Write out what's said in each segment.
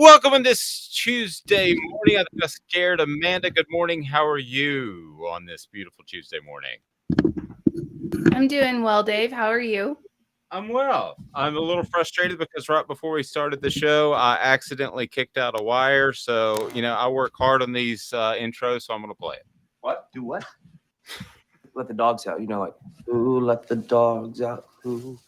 Welcome on this Tuesday morning. I think I scared Amanda. Good morning. How are you on this beautiful Tuesday morning? I'm doing well, Dave. How are you? I'm well. I'm a little frustrated because right before we started the show, I accidentally kicked out a wire. So, I work hard on these intros, so I'm going to play it. What? Do what? Let the dogs out. Who let the dogs out? Who?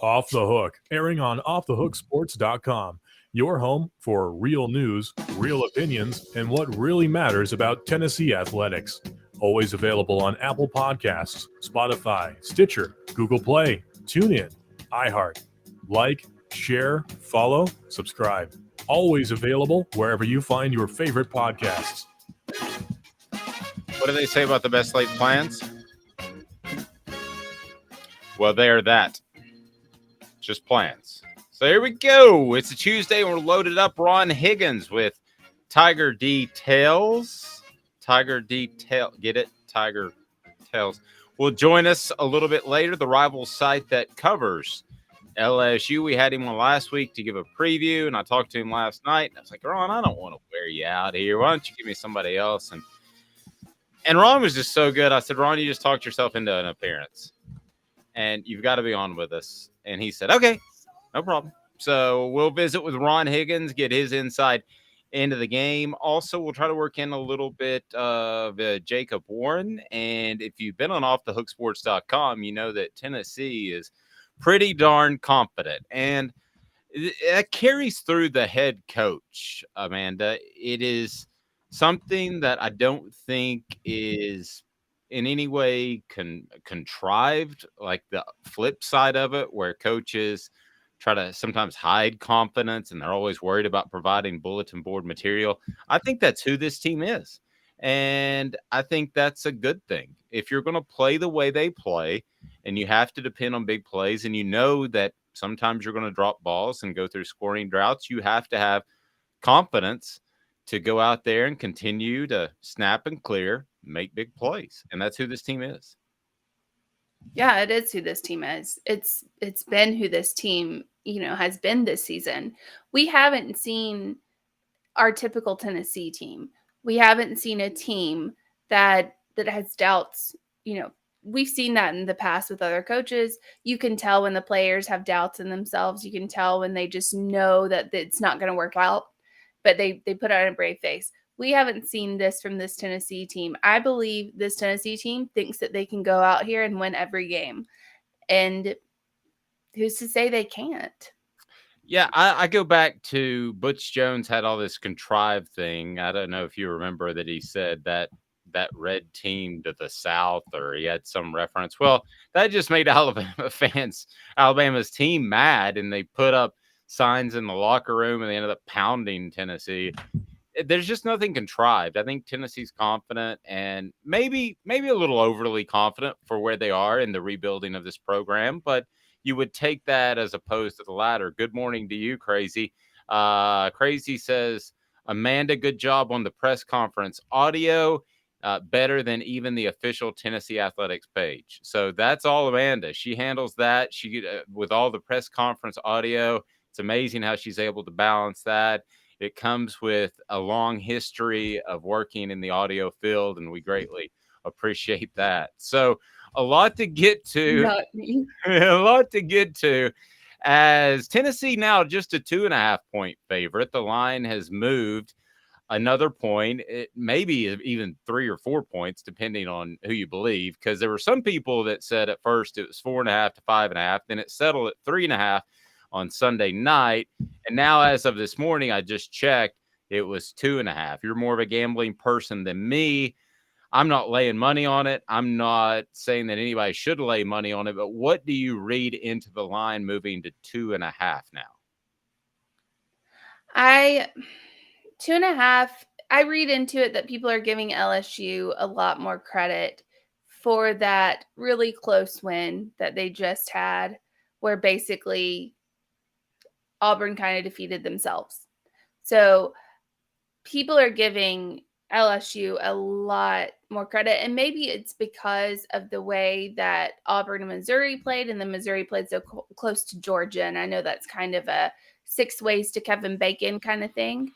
Off the Hook, airing on offthehooksports.com. Your home for real news, real opinions, and what really matters about Tennessee athletics. Always available on Apple Podcasts, Spotify, Stitcher, Google Play, TuneIn, iHeart. Like, share, follow, subscribe. Always available wherever you find your favorite podcasts. What do they say about the best laid plans? Well, they are that. Just plans. So here we go. It's a Tuesday and we're loaded up. Ron Higgins with Tiger Details. Tiger Detail. Get it? Tiger Tales. Will join us a little bit later. The rival site that covers LSU. We had him on last week to give a preview, and I talked to him last night. And I was like, Ron, I don't want to wear you out here. Why don't you give me somebody else? And Ron was just so good. I said, Ron, you just talked yourself into an appearance, and you've got to be on with us. And he said, okay, no problem. So we'll visit with Ron Higgins, get his insight into the game. Also, we'll try to work in a little bit of Jacob Warren. And if you've been on offthehooksports.com, you know that Tennessee is pretty darn confident. And that carries through the head coach, Amanda. It is something that I don't think is in any way contrived, like the flip side of it, where coaches try to sometimes hide confidence and they're always worried about providing bulletin board material. I think that's who this team is. And I think that's a good thing. If you're going to play the way they play and you have to depend on big plays, and you know that sometimes you're going to drop balls and go through scoring droughts, you have to have confidence to go out there and continue to snap and clear, make big plays. And that's who this team is. Yeah, it is who this team is. It's been who this team, has been this season. We haven't seen our typical Tennessee team. We haven't seen a team that has doubts. We've seen that in the past with other coaches. You can tell when the players have doubts in themselves. You can tell when they just know that it's not going to work out, but they put on a brave face. We haven't seen this from this Tennessee team. I believe this Tennessee team thinks that they can go out here and win every game. And who's to say they can't? Yeah, I go back to Butch Jones had all this contrived thing. I don't know if you remember that he said that red team to the south, or he had some reference. Well, that just made Alabama's team mad, and they put up signs in the locker room and they ended up pounding Tennessee. There's just nothing contrived. I think Tennessee's confident, and maybe a little overly confident for where they are in the rebuilding of this program, but you would take that as opposed to the latter. Good morning to you, Crazy. Crazy says, Amanda, good job on the press conference audio. Better than even the official Tennessee Athletics page. So that's all Amanda. She handles that. She with all the press conference audio. It's amazing how she's able to balance that. It comes with a long history of working in the audio field, and we greatly appreciate that. So a lot to get to. Not me. A lot to get to. As Tennessee now just a 2.5 point favorite. The line has moved another point, it maybe even 3 or 4 points, depending on who you believe, because there were some people that said at first it was 4.5 to 5.5, then it settled at 3.5 on Sunday night, and now as of this morning, I just checked, it was 2.5. You're more of a gambling person than me. I'm not laying money on it. I'm not saying that anybody should lay money on it, but what do you read into the line moving to 2.5 now? 2.5. I read into it that people are giving LSU a lot more credit for that really close win that they just had, where basically Auburn kind of defeated themselves. So people are giving LSU a lot more credit, and maybe it's because of the way that Auburn and Missouri played, and then Missouri played so close to Georgia, and I know that's kind of a 6 ways to Kevin Bacon kind of thing.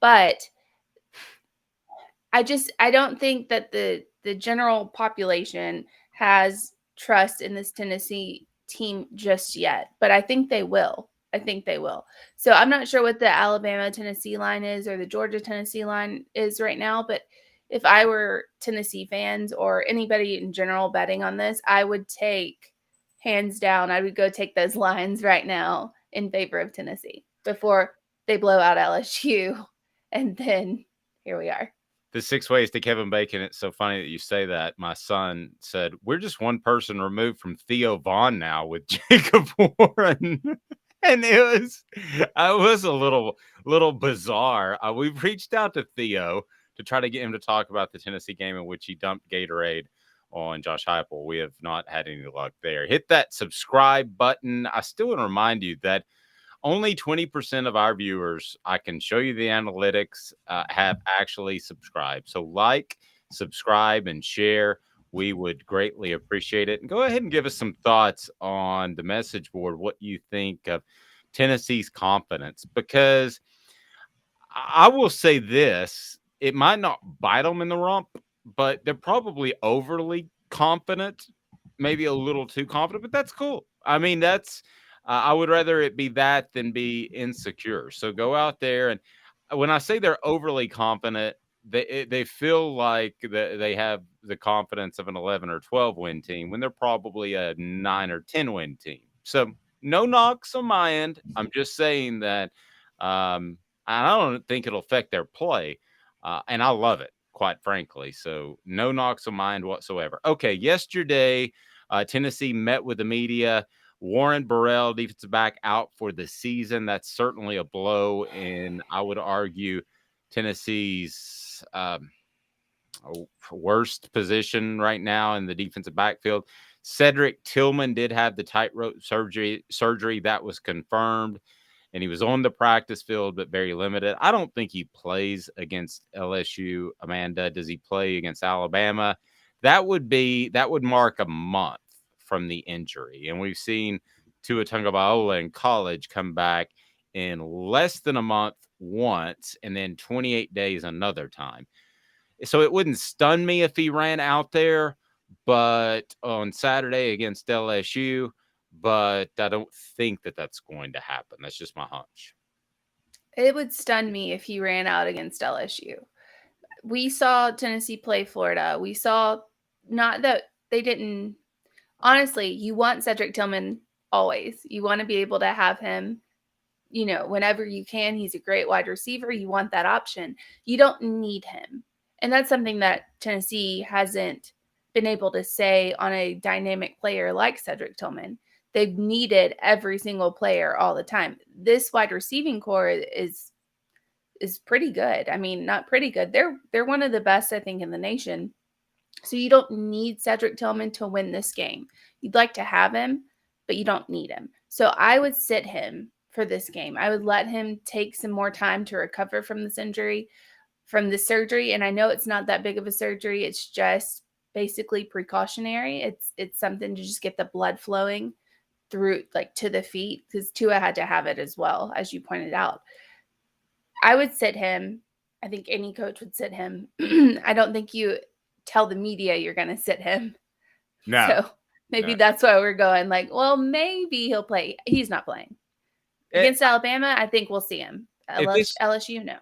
But I don't think that the general population has trust in this Tennessee team just yet, but I think they will. So I'm not sure what the Alabama-Tennessee line is or the Georgia-Tennessee line is right now, but if I were Tennessee fans or anybody in general betting on this, I would take, hands down, I would go take those lines right now in favor of Tennessee before they blow out LSU. And then here we are. The 6 ways to Kevin Bacon. It's so funny that you say that. My son said, we're just one person removed from Theo Vaughn now with Jacob Warren. And it was a little bizarre. We've reached out to Theo to try to get him to talk about the Tennessee game in which he dumped Gatorade on Josh Heupel. We have not had any luck there. Hit that subscribe button. I still want to remind you that only 20% of our viewers, I can show you the analytics, have actually subscribed. So like, subscribe, and share. We would greatly appreciate it. And go ahead and give us some thoughts on the message board, what you think of Tennessee's confidence. Because I will say this, it might not bite them in the rump, but they're probably overly confident, maybe a little too confident, but that's cool. I mean, I would rather it be that than be insecure. So go out there, and when I say they're overly confident, they feel like they have the confidence of an 11 or 12 win team when they're probably a 9 or 10 win team. So no knocks on my end. I'm just saying that I don't think it'll affect their play, and I love it, quite frankly. So no knocks on my end whatsoever. Okay, yesterday Tennessee met with the media. Warren Burrell, defensive back, out for the season. That's certainly a blow, and I would argue Tennessee's worst position right now in the defensive backfield. Cedric Tillman did have the tightrope surgery. That was confirmed, and he was on the practice field, but very limited. I don't think he plays against LSU. Amanda, does he play against Alabama? That would mark a month from the injury. And we've seen Tua Tagovailoa in college come back in less than a month once, and then 28 days another time. So it wouldn't stun me if he ran out there, but on Saturday against LSU, but I don't think that that's going to happen. That's just my hunch. It would stun me if he ran out against LSU. We saw Tennessee play Florida. We saw, not that they didn't. Honestly, you want Cedric Tillman always. You want to be able to have him, whenever you can. He's a great wide receiver. You want that option. You don't need him. And that's something that Tennessee hasn't been able to say on a dynamic player like Cedric Tillman. They've needed every single player all the time. This wide receiving core is pretty good. I mean, not pretty good. They're one of the best, I think, in the nation. So you don't need Cedric Tillman to win this game. You'd like to have him, but you don't need him. So I would sit him for this game. I would let him take some more time to recover from this injury, from the surgery. And I know it's not that big of a surgery. It's just basically precautionary. It's something to just get the blood flowing through, like, to the feet, because Tua had to have it as well, as you pointed out. I would sit him. I think any coach would sit him. I don't think you tell the media you're going to sit him. No. So maybe that's why we're going like, well, maybe he'll play. He's not playing. Against Alabama, I think we'll see him. LSU, no.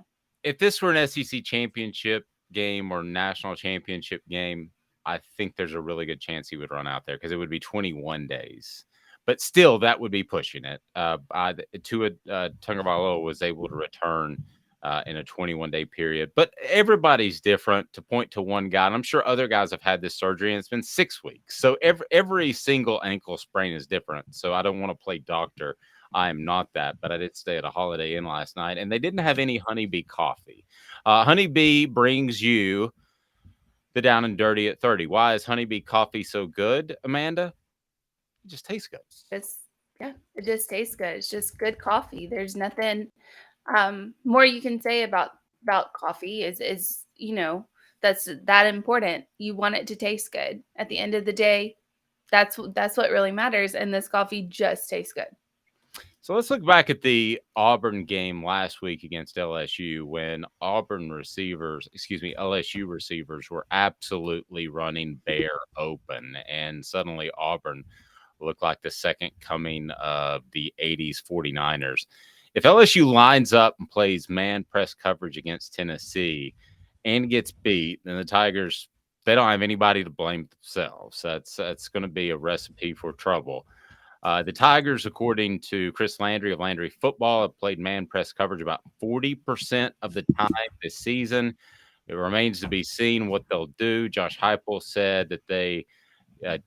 If this were an SEC championship game or national championship game, I think there's a really good chance he would run out there because it would be 21 days. But still, that would be pushing it. Tua Tagovailoa was able to return in a 21-day period. But everybody's different. To point to one guy, and I'm sure other guys have had this surgery, and it's been 6 weeks. So every single ankle sprain is different. So I don't want to play doctor. I am not that, but I did stay at a Holiday Inn last night, and they didn't have any Honeybee coffee. Honeybee brings you the down and dirty at 30. Why is Honeybee coffee so good, Amanda? It just tastes good. It just tastes good. It's just good coffee. There's nothing more you can say about coffee is that's that important. You want it to taste good. At the end of the day, that's what really matters, and this coffee just tastes good. So let's look back at the Auburn game last week against LSU when LSU receivers were absolutely running bare open. And suddenly Auburn looked like the second coming of the 80s 49ers. If LSU lines up and plays man press coverage against Tennessee and gets beat, then the Tigers, they don't have anybody to blame themselves. That's going to be a recipe for trouble. The Tigers, according to Chris Landry of Landry Football, have played man press coverage about 40% of the time this season. It remains to be seen what they'll do. Josh Heupel said that they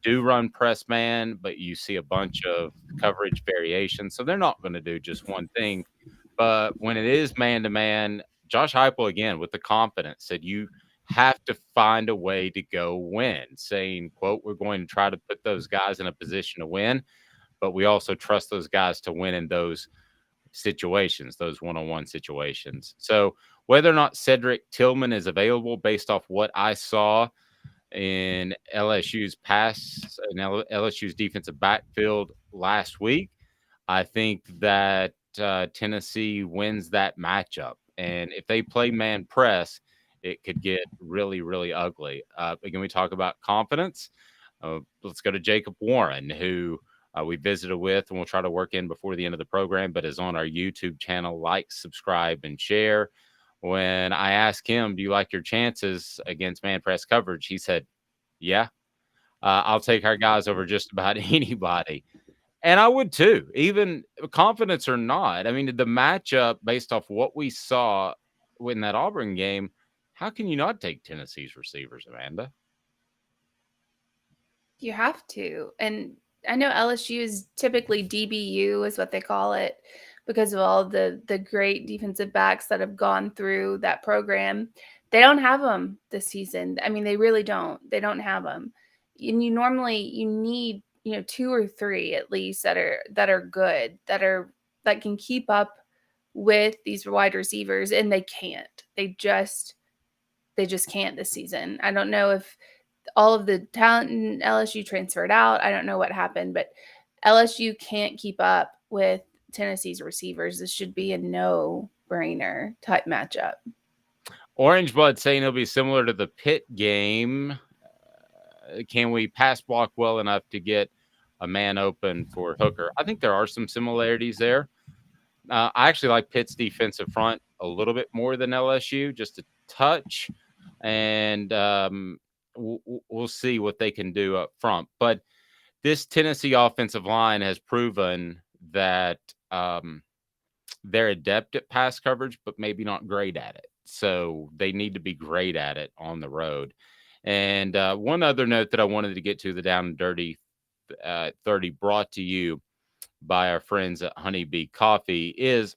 do run press man, but you see a bunch of coverage variations. So they're not going to do just one thing. But when it is man to man, Josh Heupel, again, with the confidence, said you have to find a way to go win, saying, quote, we're going to try to put those guys in a position to win, but we also trust those guys to win in those situations, those one-on-one situations. So whether or not Cedric Tillman is available based off what I saw in LSU's LSU's defensive backfield last week, I think that Tennessee wins that matchup. And if they play man press, it could get really, really ugly. Again, we talk about confidence. Let's go to Jacob Warren, who we visited with, and we'll try to work in before the end of the program, but is on our YouTube channel. Like, subscribe, and share. When I asked him, do you like your chances against man press coverage? He said, yeah, I'll take our guys over just about anybody. And I would too, even confidence or not. I mean, the matchup based off what we saw in that Auburn game, how can you not take Tennessee's receivers, Amanda? You have to. And I know LSU is typically DBU is what they call it because of all the great defensive backs that have gone through that program. They don't have them this season. I mean, they really don't. They don't have them. And you need, 2 or 3 at least that are good, that can keep up with these wide receivers, and they can't. They just can't this season. I don't know if all of the talent in LSU transferred out. I don't know what happened, but LSU can't keep up with Tennessee's receivers. This should be a no-brainer type matchup. Orange Blood saying it'll be similar to the Pitt game. Can we pass block well enough to get a man open for Hooker? I think there are some similarities there. I actually like Pitt's defensive front a little bit more than LSU, just a touch. And we'll see what they can do up front. But this Tennessee offensive line has proven that they're adept at pass coverage, but maybe not great at it. So they need to be great at it on the road. And one other note that I wanted to get to, the Down and Dirty 30 brought to you by our friends at Honeybee Coffee is,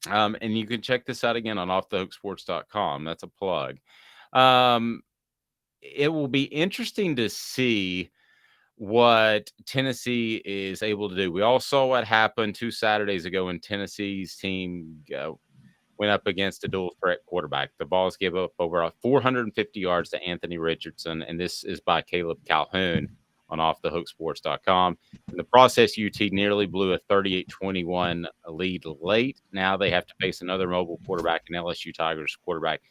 and you can check this out again on offthehooksports.com. That's a plug. It will be interesting to see what Tennessee is able to do. We all saw what happened 2 Saturdays ago when Tennessee's team went up against a dual threat quarterback. The Vols gave up over 450 yards to Anthony Richardson, and this is by Caleb Calhoun on offthehooksports.com. In the process, UT nearly blew a 38-21 lead late. Now they have to face another mobile quarterback, and LSU Tigers quarterback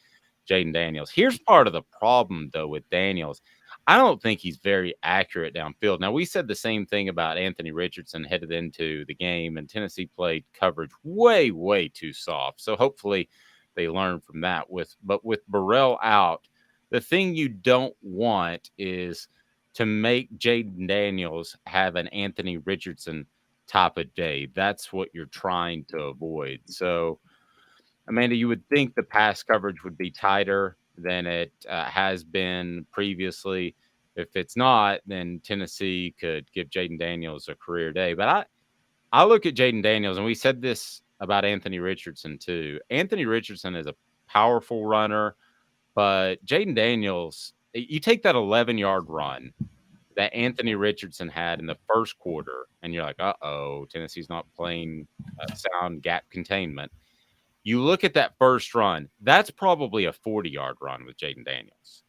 Jaden Daniels. Here's part of the problem, though, with Daniels. I don't think he's very accurate downfield. Now, we said the same thing about Anthony Richardson headed into the game, and Tennessee played coverage way, way too soft. So hopefully they learn from that. But with Burrell out, the thing you don't want is to make Jaden Daniels have an Anthony Richardson type of day. That's what you're trying to avoid. So, Amanda, you would think the pass coverage would be tighter than it has been previously. If it's not, then Tennessee could give Jaden Daniels a career day. But I look at Jaden Daniels, and we said this about Anthony Richardson too. Anthony Richardson is a powerful runner, but Jaden Daniels, you take that 11-yard run that Anthony Richardson had in the first quarter, and you're like, uh-oh, Tennessee's not playing sound gap containment. You look at that first run, that's probably a 40-yard run with Jaden Daniels.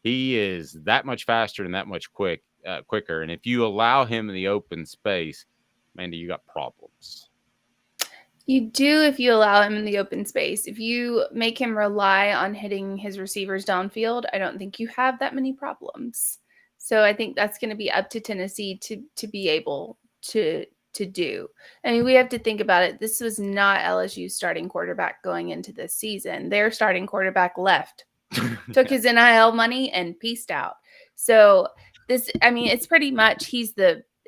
He is that much faster and that much quicker. And if you allow him in the open space, Amanda, you got problems. You do if you allow him in the open space. If you make him rely on hitting his receivers downfield, I don't think you have that many problems. So I think that's going to be up to Tennessee to be able to do. I mean, we have to think about it. This was not LSU's starting quarterback going into this season. Their starting quarterback left, took his NIL money and peaced out. So this, I mean, it's pretty much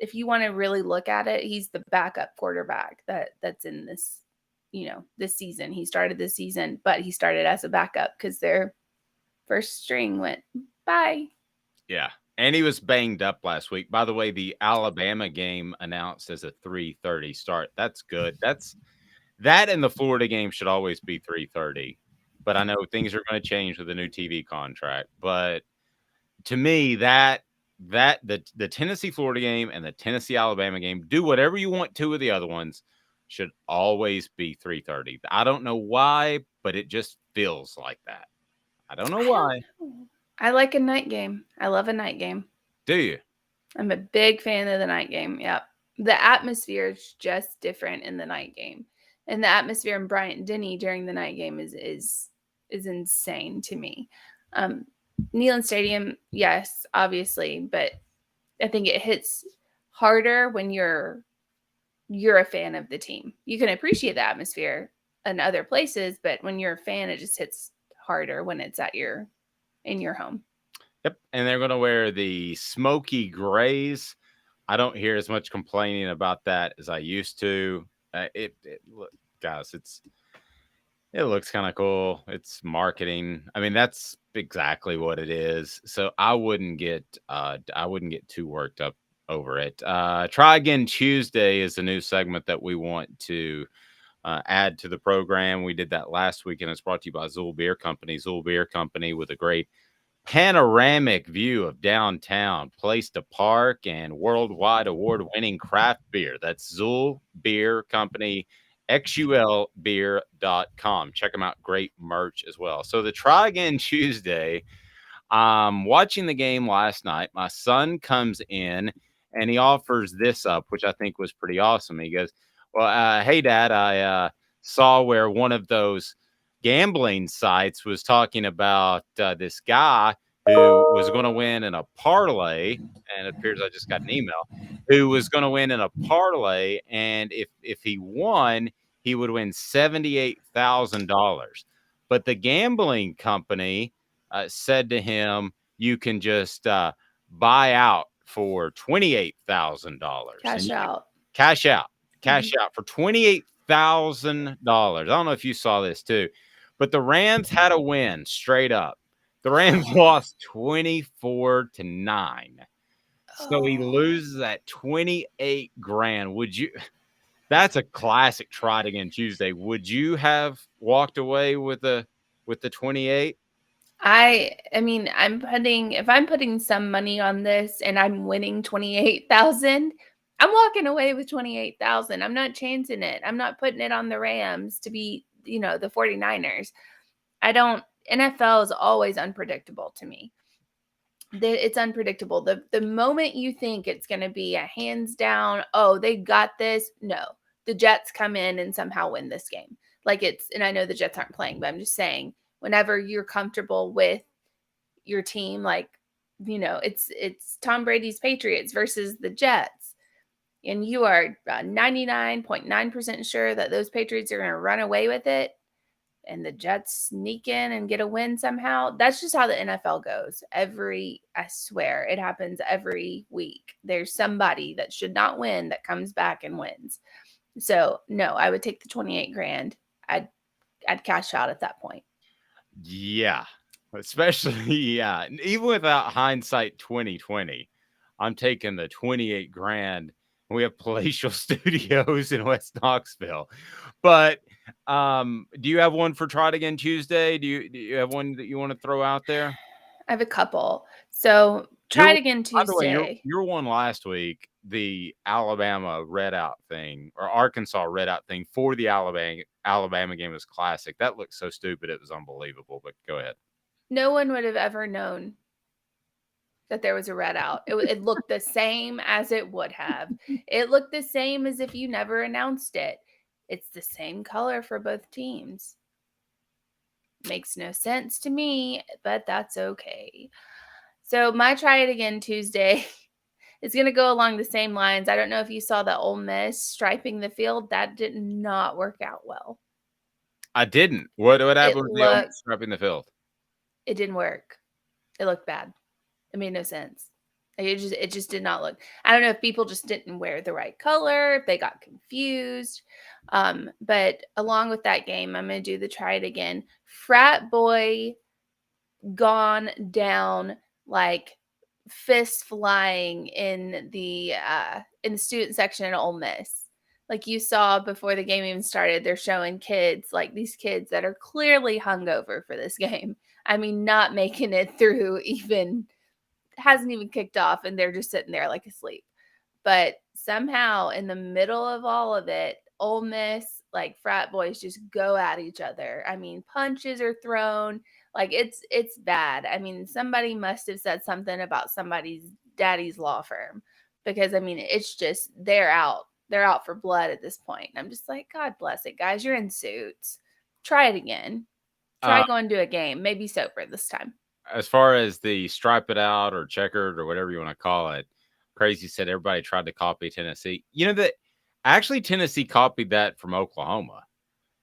if you want to really look at it, he's the backup quarterback that's in this, this season. He started this season, but he started as a backup because their first string went bye. Yeah. And he was banged up last week. By the way, the Alabama game announced as a 3:30 start. That's good. That and the Florida game should always be 3:30. But I know things are going to change with the new TV contract. But to me, the Tennessee Florida game and the Tennessee Alabama game, do whatever you want to with the other ones, should always be 3:30. I don't know why, but it just feels like that. I don't know why. I like a night game. I love a night game. Do you? I'm a big fan of the night game. Yep. The atmosphere is just different in the night game. And the atmosphere in Bryant-Denny during the night game is insane to me. Neyland Stadium, yes, obviously, but I think it hits harder when you're a fan of the team. You can appreciate the atmosphere in other places, but when you're a fan, it just hits harder when it's in your home. Yep. And they're going to wear the Smokey Grays. I don't hear as much complaining about that as I used to. Guys, it looks kind of cool. It's marketing. I mean, that's exactly what it is. So I wouldn't get too worked up over it. Try Again Tuesday is a new segment that we want to add to the program. We did that last week, and it's brought to you by Zool Beer Company. Zool Beer Company with a great panoramic view of downtown, place to park, and worldwide award-winning craft beer. That's Zool Beer Company, xulbeer.com. Check them out. Great merch as well. So the Try Again Tuesday, watching the game last night, my son comes in and he offers this up, which I think was pretty awesome. He goes, well, hey, Dad, I saw where one of those gambling sites was talking about this guy who was going to win in a parlay, and it appears I just got an email, who was going to win in a parlay, and if he won, he would win $78,000. But the gambling company said to him, you can just buy out for $28,000. Cash out for $28,000. I don't know if you saw this too, but the Rams had a win straight up. The Rams lost 24-9. So he loses that 28 grand. That's a classic Try It Again Tuesday. Would you have walked away with the 28? I mean, if I'm putting some money on this and I'm winning 28,000, I'm walking away with 28,000. I'm not chancing it. I'm not putting it on the Rams to be, the 49ers. NFL is always unpredictable to me. It's unpredictable. The moment you think it's going to be a hands down, oh, they got this. No, the Jets come in and somehow win this game. And I know the Jets aren't playing, but I'm just saying, whenever you're comfortable with your team, it's Tom Brady's Patriots versus the Jets. And you are 99.9% sure that those Patriots are going to run away with it, and the Jets sneak in and get a win somehow. That's just how the NFL goes. I swear, it happens every week. There's somebody that should not win that comes back and wins. So, no, I would take the 28 grand. I'd cash out at that point. Yeah, especially, yeah. Even without hindsight 2020, I'm taking the 28 grand. We have palatial studios in West Knoxville. But do you have one for Try It Again Tuesday? Do you have one that you want to throw out there? I have a couple. So Try It Again Tuesday. By the way, your one last week, the Alabama readout thing, or Arkansas readout thing for the Alabama game was classic. That looked so stupid. It was unbelievable. But go ahead. No one would have ever known that there was a red out. It looked the same as it would have. It looked the same as if you never announced it. It's the same color for both teams. Makes no sense to me, but that's okay. So my try it again Tuesday is going to go along the same lines. I don't know if you saw the Ole Miss striping the field. That did not work out well. I didn't. What happened with the Ole Miss striping the field? It didn't work. It looked bad. It made no sense. It just did not look. I don't know if people just didn't wear the right color, if they got confused. But along with that game, I'm going to do the try it again. Frat boy gone down, like fist flying in the student section at Ole Miss. Like you saw before the game even started, they're showing kids, like these kids that are clearly hungover for this game. I mean, not making it through even, hasn't even kicked off, and they're just sitting there like asleep. But somehow in the middle of all of it, Ole Miss, like frat boys just go at each other. I mean, punches are thrown. Like it's bad. I mean, somebody must have said something about somebody's daddy's law firm, because I mean, it's just, they're out for blood at this point. And I'm just like, God bless it, guys. You're in suits. Try it again. Try going to a game. Maybe sober this time. As far as the stripe it out or checkered or whatever you want to call it, Crazy said everybody tried to copy Tennessee. You know that actually Tennessee copied that from Oklahoma,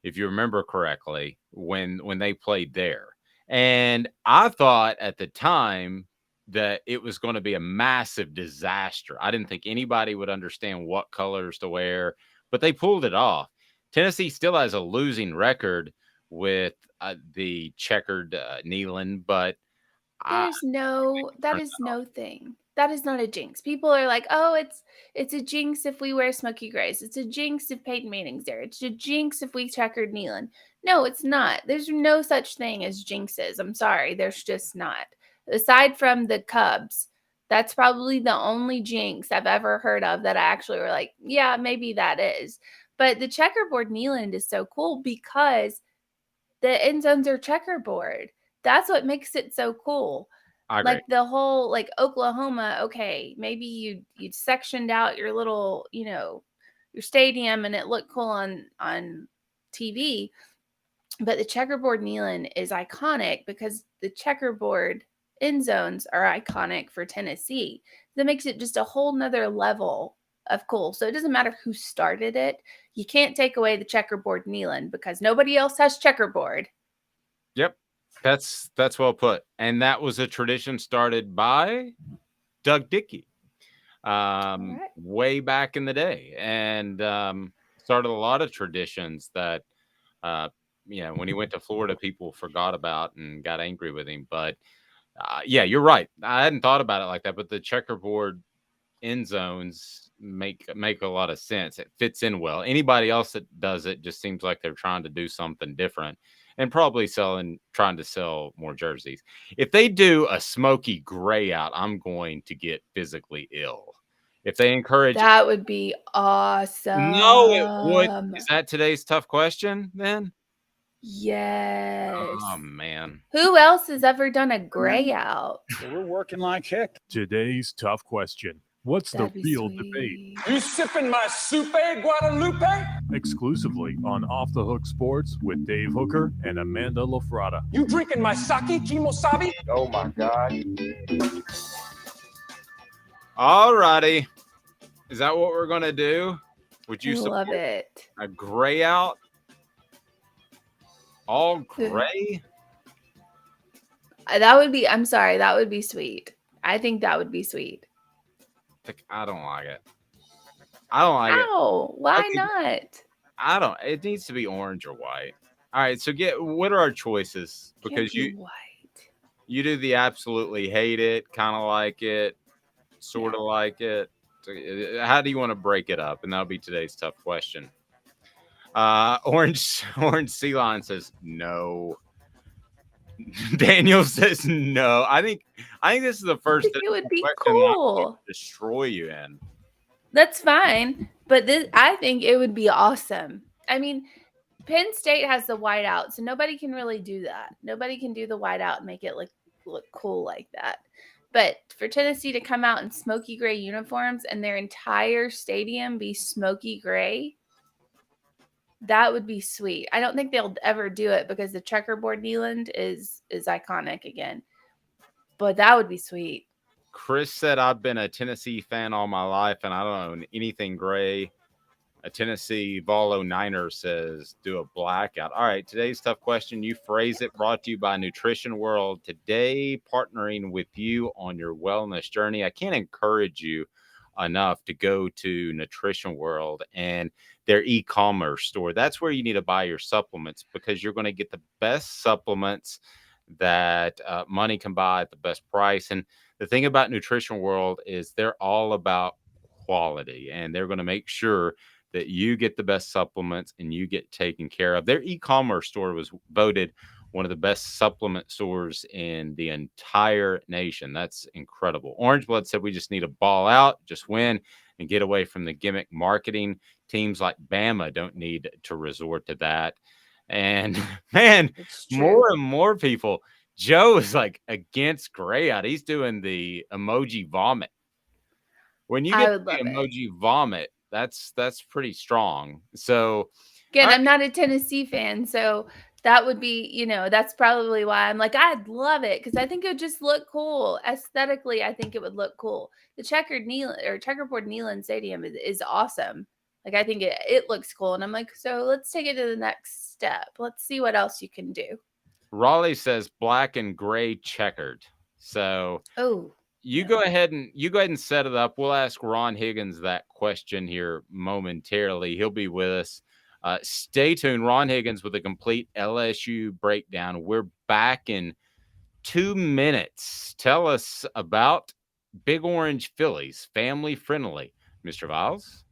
if you remember correctly, when they played there. And I thought at the time that it was going to be a massive disaster. I didn't think anybody would understand what colors to wear, but they pulled it off. Tennessee still has a losing record with the checkered kneeling, but that is no thing. That is not a jinx. People are like, oh, it's a jinx if we wear Smokey Grays. It's a jinx if Peyton Manning's there. It's a jinx if we checkered kneeling. No, it's not. There's no such thing as jinxes. I'm sorry. There's just not. Aside from the Cubs, that's probably the only jinx I've ever heard of that I actually were like, yeah, maybe that is. But the checkerboard kneeling is so cool because the end zones are checkerboard. That's what makes it so cool. Like the whole, like Oklahoma, okay, maybe you sectioned out your little, your stadium and it looked cool on TV, but the checkerboard kneeling is iconic because the checkerboard end zones are iconic for Tennessee. That makes it just a whole nother level of cool. So it doesn't matter who started it. You can't take away the checkerboard kneeling because nobody else has checkerboard. Yep. That's well put. And that was a tradition started by Doug Dickey way back in the day, and started a lot of traditions that, when he went to Florida, people forgot about and got angry with him. But yeah, you're right. I hadn't thought about it like that, but the checkerboard end zones make a lot of sense. It fits in well. Anybody else that does it just seems like they're trying to do something different. And probably trying to sell more jerseys. If they do a Smokey Grey out, I'm going to get physically ill. If they encourage, that would be awesome. No, it would. Is that today's tough question then? Yes. Oh man. Who else has ever done a gray out? So we're working like heck. Today's tough question. What's the real debate? You sipping my Soupe Guadalupe? Exclusively on Off the Hook Sports with Dave Hooker and Amanda LaFratta. You drinking my sake, Kimosabi? Oh my God. All righty. Is that what we're going to do? Would you love it? A gray out? All gray? That would be, I'm sorry, that would be sweet. I think that would be sweet. I don't like it. I don't like it. Oh, why not? It needs to be orange or white. All right, so what are our choices? Because white. You do the absolutely hate it, kind of like it, sort of like it. So how do you want to break it up? And that'll be today's tough question. Orange Sea Lion says no. Daniel says no. I think this is the first. It would be cool. Destroy you in. That's fine, but I think it would be awesome. I mean, Penn State has the whiteout, so nobody can really do that. Nobody can do the whiteout and make it look cool like that. But for Tennessee to come out in smoky gray uniforms and their entire stadium be smoky gray, that would be sweet. I don't think they'll ever do it because the checkerboard Neyland is iconic again. But that would be sweet. Chris said, I've been a Tennessee fan all my life, and I don't own anything gray. A Tennessee Vol 09er says, do a blackout. All right, today's tough question. You phrase it, brought to you by Nutrition World. Today, partnering with you on your wellness journey. I can't encourage you enough to go to Nutrition World and their e-commerce store. That's where you need to buy your supplements, because you're going to get the best supplements that money can buy at the best price. And the thing about Nutrition World is they're all about quality, and they're going to make sure that you get the best supplements and you get taken care of. Their e-commerce store was voted one of the best supplement stores in the entire nation. That's incredible. Orange Blood said we just need to ball out, just win, and get away from the gimmick marketing. Teams like Bama don't need to resort to that. And man, more and more people. Joe is like against gray out. He's doing the emoji vomit. When you get the emoji vomit, that's pretty strong. So again, I'm not a Tennessee fan, so that would be, that's probably why I'm like, I'd love it, because I think it would just look cool. Aesthetically, I think it would look cool. The checkerboard Neyland Stadium is awesome. Like, I think it looks cool. And I'm like, so let's take it to the next step. Let's see what else you can do. Raleigh says black and gray checkered. So you go ahead and set it up. We'll ask Ron Higgins that question here momentarily. He'll be with us. Stay tuned. Ron Higgins with a complete LSU breakdown. We're back in 2 minutes. Tell us about Big Orange Phillies, family friendly. Mr. Viles?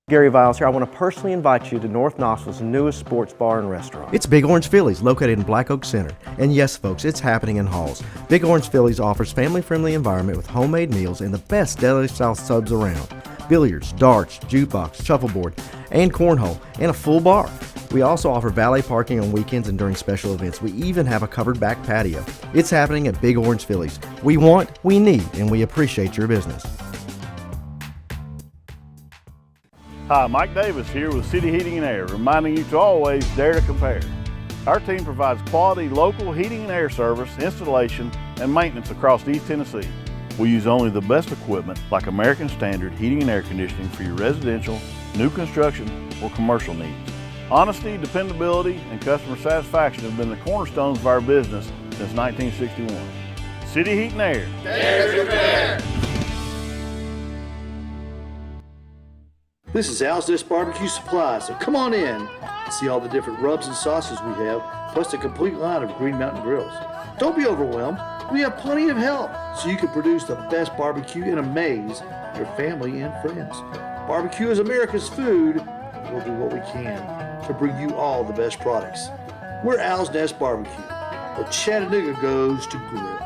Gary Viles here. I want to personally invite you to North Knoxville's newest sports bar and restaurant. It's Big Orange Phillies, located in Black Oak Center. And yes, folks, it's happening in Halls. Big Orange Phillies offers family-friendly environment with homemade meals and the best deli-style subs around. Billiards, darts, jukebox, shuffleboard, and cornhole, and a full bar. We also offer valet parking on weekends and during special events. We even have a covered back patio. It's happening at Big Orange Phillies. We want, we need, and we appreciate your business. Hi, Mike Davis here with City Heating and Air, reminding you to always dare to compare. Our team provides quality local heating and air service, installation, and maintenance across East Tennessee. We use only the best equipment like American Standard heating and air conditioning for your residential, new construction, or commercial needs. Honesty, dependability, and customer satisfaction have been the cornerstones of our business since 1961. City Heat and Air. Dare to compare. This is Al's Dish Barbecue Supply, so come on in and see all the different rubs and sauces we have, plus the complete line of Green Mountain grills. Don't be overwhelmed. We have plenty of help so you can produce the best barbecue and amaze your family and friends. Barbecue is America's food. We'll do what we can to bring you all the best products. We're Al's Nest Barbecue, where Chattanooga goes to grill.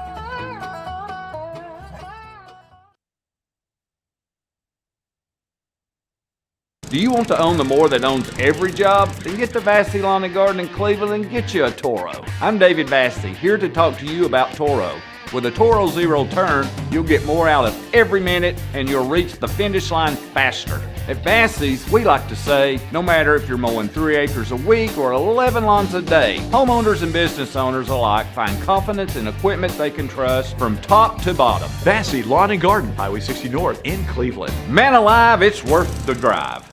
Do you want to own the more that owns every job? Then get to Vassey Lawn and Garden in Cleveland and get you a Toro. I'm David Vassey, here to talk to you about Toro. With a Toro Zero Turn, you'll get more out of every minute and you'll reach the finish line faster. At Vassey's, we like to say, no matter if you're mowing 3 acres a week or 11 lawns a day, homeowners and business owners alike find confidence in equipment they can trust from top to bottom. Vassey Lawn and Garden, Highway 60 North in Cleveland. Man alive, it's worth the drive.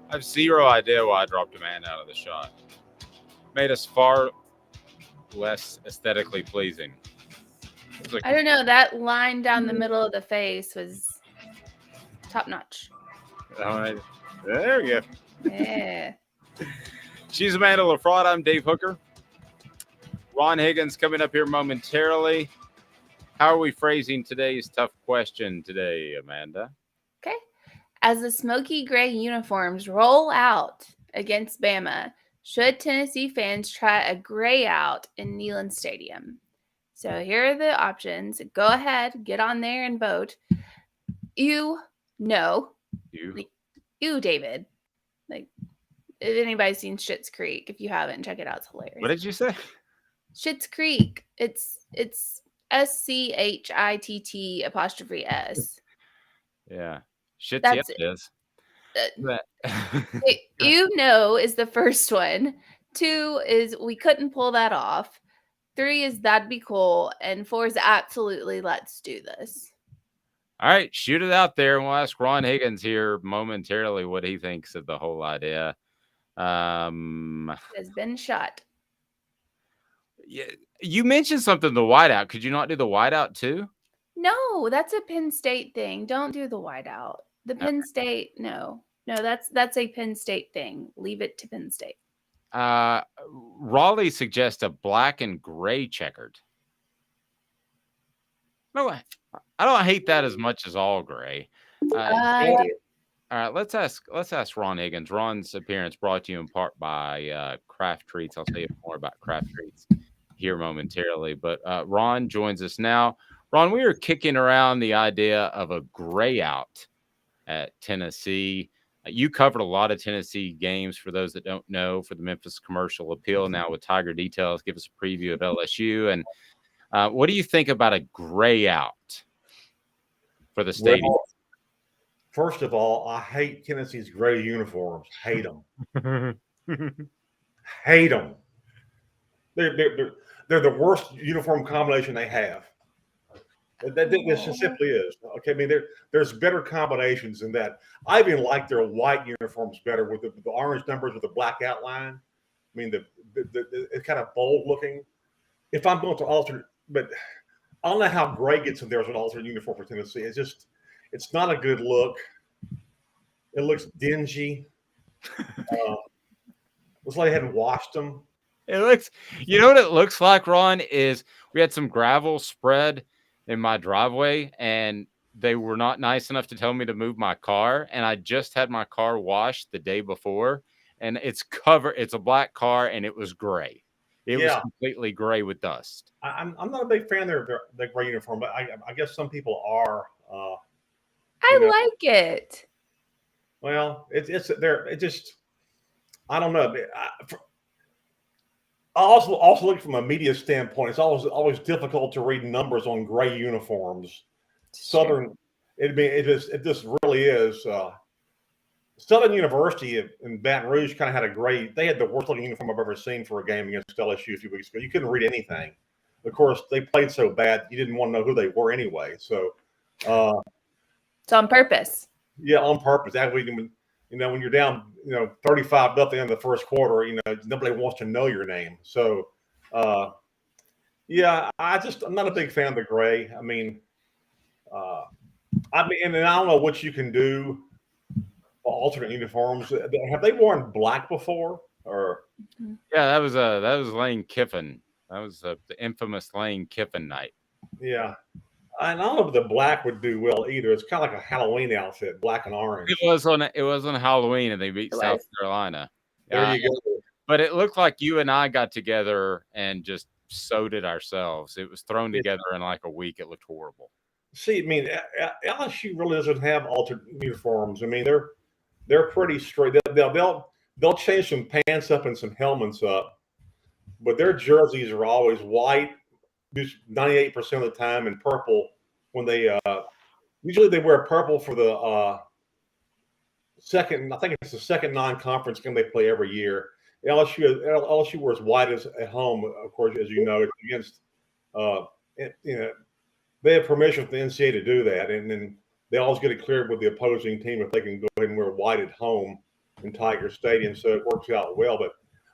I have zero idea why I dropped a man out of the shot. Made us far less aesthetically pleasing. Like, I don't know. That line down the middle of the face was top notch. There you go. Yeah. She's Amanda LaFratta. I'm Dave Hooker. Ron Higgins coming up here momentarily. How are we phrasing today's tough question today, Amanda? Okay. As the smoky gray uniforms roll out against Bama, Should Tennessee fans try a gray out in Neyland Stadium? So here are the options. Go ahead, get on there and vote. No. You, David. Like, if anybody's seen Schitt's Creek, if you haven't, check it out. It's hilarious. What did you say? Schitt's Creek. It's SCHITT''S. Yeah. Shit's That's it is. Is the first one. 2 is we couldn't pull that off. 3 is that'd be cool. And 4 is absolutely let's do this. All right, shoot it out there, and we'll ask Ron Higgins here momentarily what he thinks of the whole idea. It has been shot. Yeah, you mentioned something, the whiteout. Could you not do the whiteout too? No, that's a Penn State thing. Don't do the whiteout. The Penn State, no, that's a Penn State thing. Leave it to Penn State. Raleigh suggests a black and gray checkered. No, I don't hate that as much as all gray. I do. All right, let's ask Ron Higgins. Ron's appearance brought to you in part by Craft Treats. I'll tell you more about Craft Treats here momentarily. But Ron joins us now. Ron, we were kicking around the idea of a gray out at Tennessee. You covered a lot of Tennessee games, for those that don't know, for the Memphis Commercial Appeal. Now with Tiger Details, give us a preview of LSU. And what do you think about a gray out for the stadium? Well, first of all, I hate Tennessee's gray uniforms. Hate them. Hate them. They're the worst uniform combination they have. This just simply is. Okay, I mean, there's better combinations than that. I even like their white uniforms better with the orange numbers with the black outline. I mean, it's kind of bold looking. If I'm going to alternate, but I don't know how gray gets in there as an alternate uniform for Tennessee. It's not a good look. It looks dingy. Looks like they hadn't washed them. It looks, you know what it looks like, Ron, is we had some gravel spread in my driveway and they were not nice enough to tell me to move my car. And I just had my car washed the day before and it's a black car and it was gray. It was completely gray with dust. I'm not a big fan of their gray uniform, but I guess some people are. I like it. Well, I don't know. I also look from a media standpoint. It's always difficult to read numbers on gray uniforms. Southern, it just really is. Southern University in Baton Rouge kind of had they had the worst looking uniform I've ever seen for a game against LSU a few weeks ago. You couldn't read anything. Of course, they played so bad you didn't want to know who they were anyway. So, it's on purpose. Yeah, on purpose. That way, when you're down, 35-0 in the first quarter, nobody wants to know your name. So, I'm not a big fan of the gray. I mean, and I don't know what you can do for alternate uniforms. Have they worn black before? Or yeah, that was Lane Kiffin. That was the infamous Lane Kiffin night. Yeah. I don't know if the black would do well either. It's kind of like a Halloween outfit, black and orange. It was on Halloween, and they beat South Carolina. There you go. But it looked like you and I got together and just sewed it ourselves. It was thrown together in like a week. It looked horrible. See, I mean, LSU really doesn't have alternate uniforms. I mean, they're pretty straight. They'll change some pants up and some helmets up, but their jerseys are always white. 98% of the time in purple when they usually they wear purple for the second, I think it's the second non-conference game they play every year. LSU wears white at home, of course, as you know, against they have permission from the NCAA to do that, and then they always get it cleared with the opposing team if they can go ahead and wear white at home in Tiger Stadium, so it works out well. But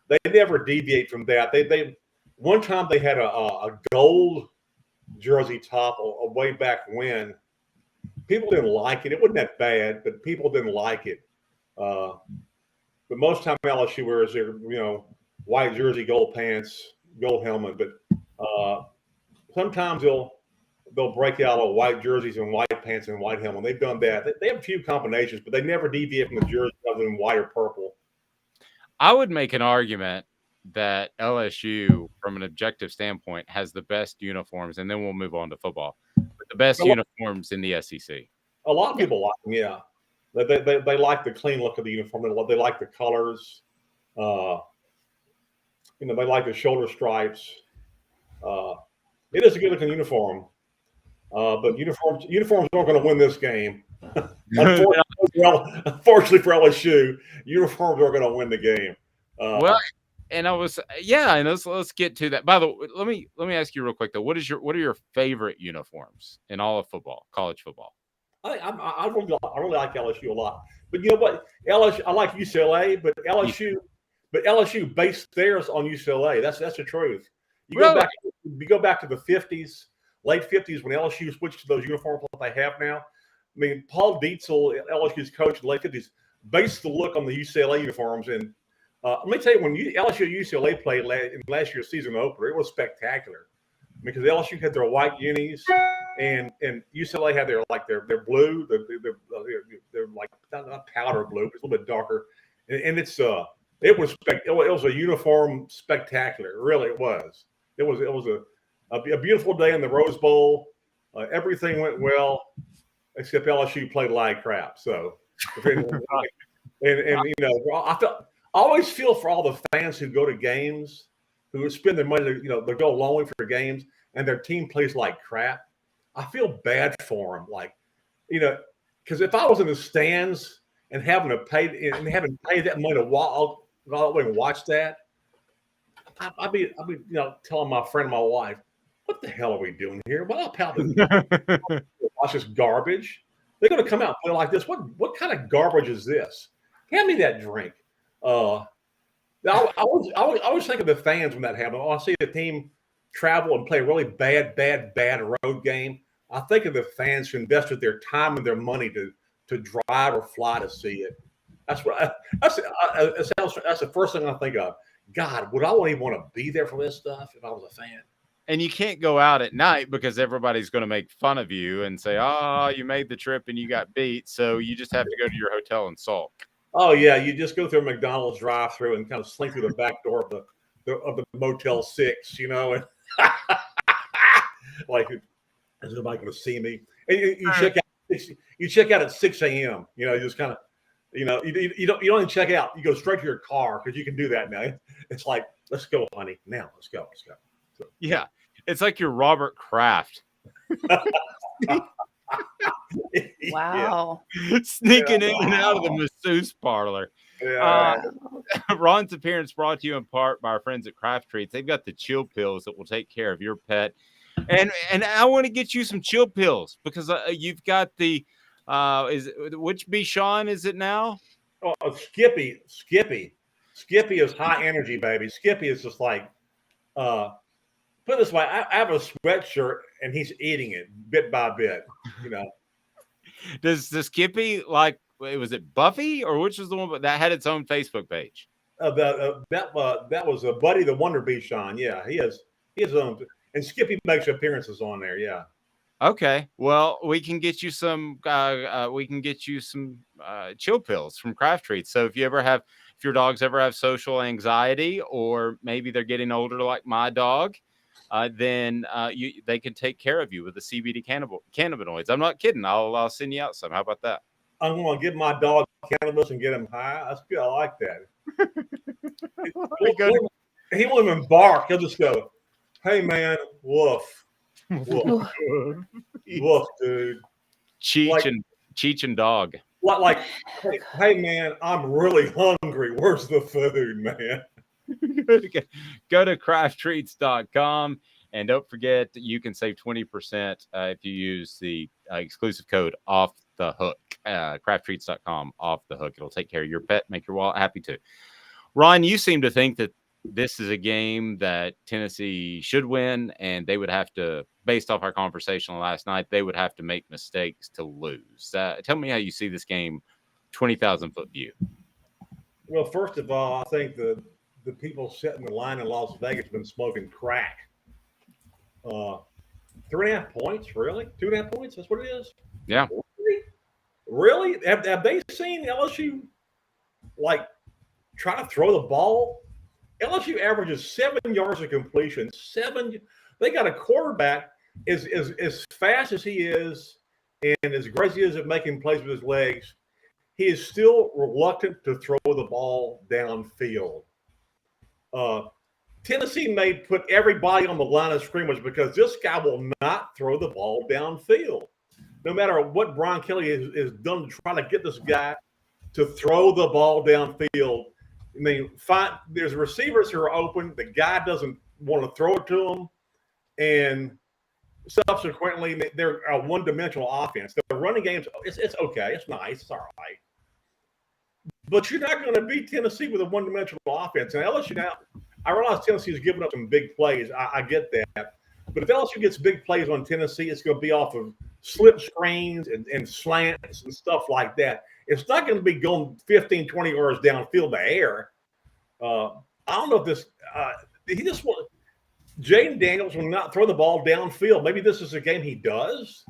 they never deviate from that. One time they had a gold jersey top way back when. People didn't like it. It wasn't that bad, but people didn't like it. But most time LSU wears their white jersey, gold pants, gold helmet. But sometimes they'll break out all white jerseys and white pants and white helmet. They've done that. They have a few combinations, but they never deviate from the jersey other than white or purple. I would make an argument that LSU, from an objective standpoint, has the best uniforms, and then we'll move on to football. But the best uniforms in the SEC. A lot of people like them, yeah. They like the clean look of the uniform. They like the colors. They like the shoulder stripes. It is a good looking uniform. But uniforms aren't going to win this game. Unfortunately for LSU, uniforms are going to win the game. And let's get to that. By the way, let me ask you real quick though. What are your favorite uniforms in all of football, college football? I really like LSU a lot. But you know what? LSU, I like UCLA, but LSU based theirs on UCLA. That's the truth. You go back to the 50s, late 50s when LSU switched to those uniforms like they have now. I mean, Paul Dietzel, LSU's coach in the late 50s, based the look on the UCLA uniforms. And let me tell you, when LSU and UCLA played in last year's season opener, it was spectacular because LSU had their white unis and UCLA had their blue, they're like not powder blue, but it's a little bit darker, and it was a uniform spectacular. Really, it was. It was a beautiful day in the Rose Bowl. Everything went well, except LSU played like crap. So, I always feel for all the fans who go to games, who spend their money, they go a long way for games, and their team plays like crap. I feel bad for them, because if I was in the stands and having paid that money to watch that, I'd be telling my friend, my wife, what the hell are we doing here? Well, I'll pal watch this garbage. They're going to come out and play like this. What kind of garbage is this? Hand me that drink. I always think of the fans when that happens. I see the team travel and play a really bad road game. I think of the fans who invested their time and their money to drive or fly to see it. That's the first thing I think of. God, would I even want to be there for this stuff if I was a fan? And you can't go out at night because everybody's going to make fun of you and say, "Oh, you made the trip and you got beat." So you just have to go to your hotel and sulk. Oh yeah, you just go through a McDonald's drive-through and kind of slink through the back door of the Motel 6, and like, is nobody going to see me? And you check out at 6 a.m. You just kind of, you don't even check out. You go straight to your car because you can do that now. It's like, let's go, honey. Now let's go. So, yeah, it's like you're Robert Kraft. Wow. Sneaking in and out of the masseuse parlor. Yeah. Ron's appearance brought to you in part by our friends at Craft Treats. They've got the chill pills that will take care of your pet. And I want to get you some chill pills because you've got the which Bichon is it now? Oh, Skippy. Skippy is high energy, baby. Skippy is just like put it this way, I have a sweatshirt and he's eating it bit by bit, Does the Skippy was it Buffy or which was the one that had its own Facebook page? That was a Buddy the Wonder Bichon. Yeah, he has his own, and Skippy makes appearances on there. Yeah. Okay. Well, we can get you some. Chill pills from Craft Treats. So if your dogs ever have social anxiety, or maybe they're getting older like my dog, then they can take care of you with the CBD cannabinoids. I'm not kidding. I'll send you out some. How about that? I'm going to give my dog cannabis and get him high. That's good. I like that. He won't even bark. He'll just go, "Hey man, woof, woof, woof, dude." Cheech and dog. Like, hey man, I'm really hungry. Where's the food, man? Go to crafttreats.com and don't forget that you can save 20% if you use the exclusive code off the hook. Crafttreats.com off the hook. It'll take care of your pet, make your wallet happy too. Ron, you seem to think that this is a game that Tennessee should win, and they would have to, based off our conversation last night, they would have to make mistakes to lose. Tell me how you see this game, 20,000-foot view. Well, first of all, I think the people setting the line in Las Vegas have been smoking crack. 3.5 points, really? 2.5 points? That's what it is? Yeah. Really? Have they seen LSU try to throw the ball. LSU averages 7 yards of completion. They got a quarterback as fast as he is and as great as he is at making plays with his legs. He is still reluctant to throw the ball downfield. Tennessee may put everybody on the line of scrimmage because this guy will not throw the ball downfield. No matter what Brian Kelly has done to try to get this guy to throw the ball downfield. I mean, there's receivers who are open. The guy doesn't want to throw it to them. And subsequently, they're a one-dimensional offense. The running games, it's okay. It's nice. It's all right. But you're not going to beat Tennessee with a one-dimensional offense. And LSU now, I realize Tennessee is giving up some big plays. I get that. But if LSU gets big plays on Tennessee, it's going to be off of slip screens and slants and stuff like that. It's not going to be going 15, 20 yards downfield to air. I don't know if this Jaden Daniels will not throw the ball downfield. Maybe this is a game he does.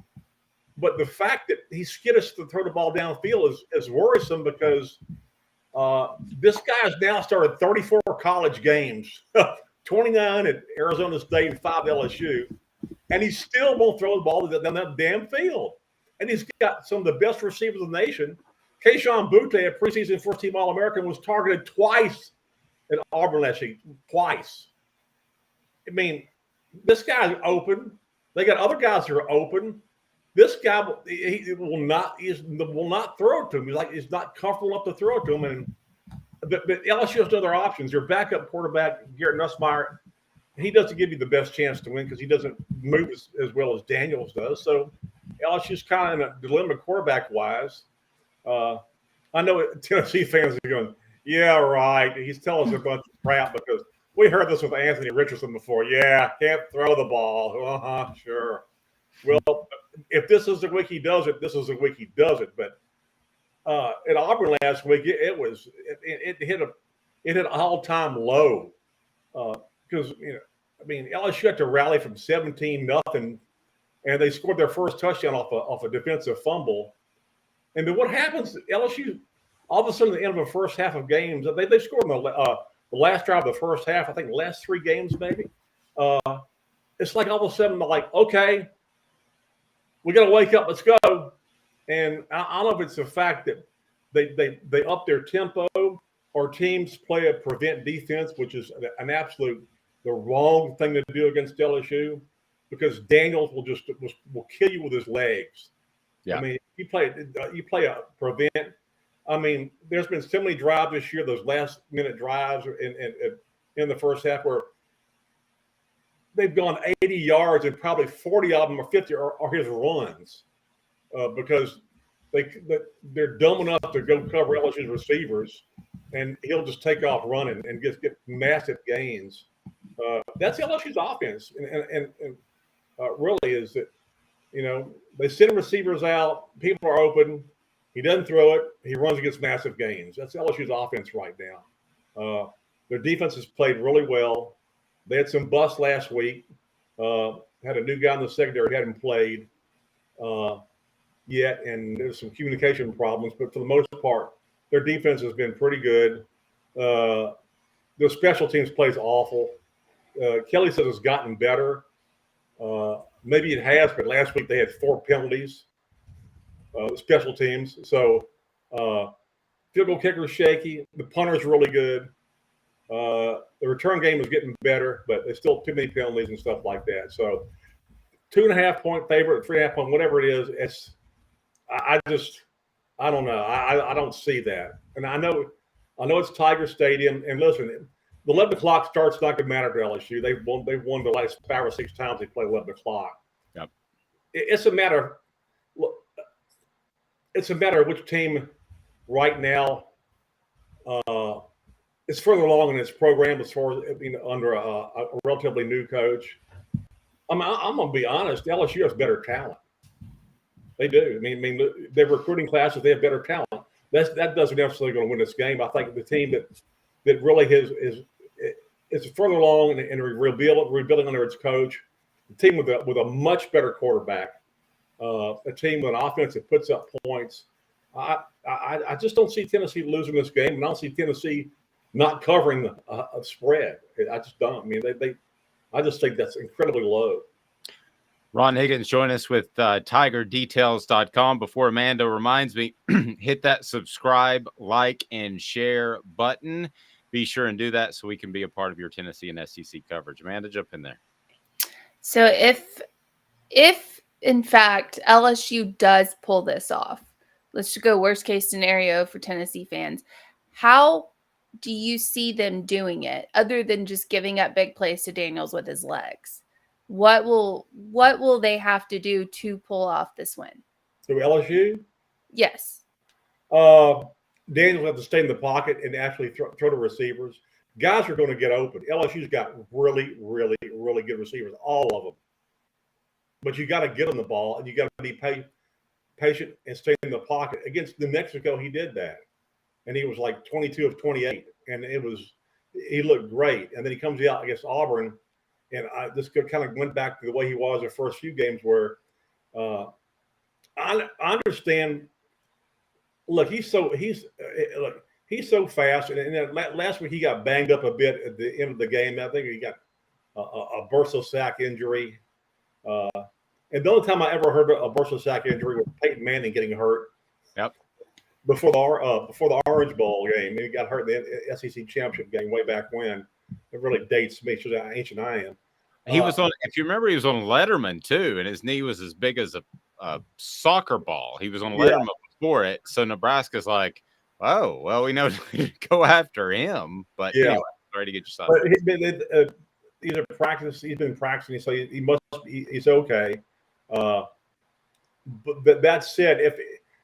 But the fact that he's skittish to throw the ball downfield is worrisome because this guy has now started 34 college games, 29 at Arizona State and 5 at LSU, and he still won't throw the ball down that damn field. And he's got some of the best receivers in the nation. Keyshawn Butte, a preseason first-team All-American, was targeted twice at Auburn last year, twice. I mean, this guy's open. They got other guys who are open. This guy he will not throw it to him. He's not comfortable enough to throw it to him. But LSU has other options. Your backup quarterback, Garrett Nussmeier, he doesn't give you the best chance to win because he doesn't move as well as Daniels does. So LSU's kind of in a dilemma quarterback-wise. I know Tennessee fans are going, yeah, right. He's telling us a bunch of crap because we heard this with Anthony Richardson before. Yeah, can't throw the ball. Sure. Well, if this is the week he does it, this is the week he does it. But at Auburn last week, it hit an all-time low because LSU had to rally from 17-0, and they scored their first touchdown off a defensive fumble. And then what happens? LSU all of a sudden at the end of the first half of games, they scored in the last drive of the first half. I think the last 3 games maybe. It's like all of a sudden they're like, okay, we got to wake up. Let's go. And I don't know if it's the fact that they up their tempo or teams play a prevent defense, which is the wrong thing to do against LSU because Daniels will kill you with his legs. Yeah. I mean, you play a prevent. I mean, there's been so many drives this year, those last-minute drives in the first half where they've gone 80 yards and probably 40 of them or 50 are his runs because they're dumb enough to go cover LSU's receivers, and he'll just take off running and get massive gains. That's LSU's offense, and really is that, they send receivers out, people are open, he doesn't throw it, he runs against massive gains. That's LSU's offense right now. Their defense has played really well. They had some busts last week. Had a new guy in the secondary, hadn't played yet, and there's some communication problems. But for the most part, their defense has been pretty good. Their special teams plays awful. Kelly says it's gotten better. Maybe it has, but last week they had 4 penalties, special teams. So field goal kicker is shaky. The punter's really good. The return game is getting better, but there's still too many penalties and stuff like that. So 2.5-point favorite, 3.5-point, whatever it is, I don't know. I don't see that. And I know it's Tiger Stadium. And listen, the 11 o'clock start's not going to matter to LSU. They've won the last 5 or 6 times they play 11 o'clock. Yep. It's a matter of which team right now is further along in its program as far as under a relatively new coach. I'm going to be honest. LSU has better talent. They do. I mean, their recruiting classes, they have better talent. That doesn't necessarily going to win this game. I think the team that really is further along in rebuilding under its coach, a team with a much better quarterback, a team with an offense that puts up points. I just don't see Tennessee losing this game, and I don't see Tennessee not covering a spread. I just don't. I mean, I just think that's incredibly low. Ron Higgins, join us with TigerDetails.com. Before Amanda reminds me, hit that subscribe, like, and share button. Be sure and do that so we can be a part of your Tennessee and SEC coverage. Amanda, jump in there. So if in fact LSU does pull this off, let's just go worst case scenario for Tennessee fans. How do you see them doing it other than just giving up big plays to Daniels with his legs? What will they have to do to pull off this win? So LSU? Yes. Daniels have to stay in the pocket and actually throw to receivers. Guys are going to get open. LSU's got really, really, really good receivers, all of them. But you got to get them the ball, and you got to be patient and stay in the pocket. Against New Mexico, he did that, and he was like 22 of 28, and he looked great. And then he comes out against Auburn, and this kind of went back to the way he was the first few games, where I understand. Look, he's so fast, and then last week he got banged up a bit at the end of the game. I think he got a bursa sack injury. And the only time I ever heard a bursa sack injury was Peyton Manning getting hurt. Yep. Before the Orange Bowl game, he got hurt in the SEC championship game way back when. It really dates me. Shows how ancient I am. He was on. If you remember, he was on Letterman too, and his knee was as big as a soccer ball. He was on Letterman before it. So Nebraska's like, oh, well, we know to go after him. But anyway, sorry to get your side. But he's been practicing, so he's okay. But that said, if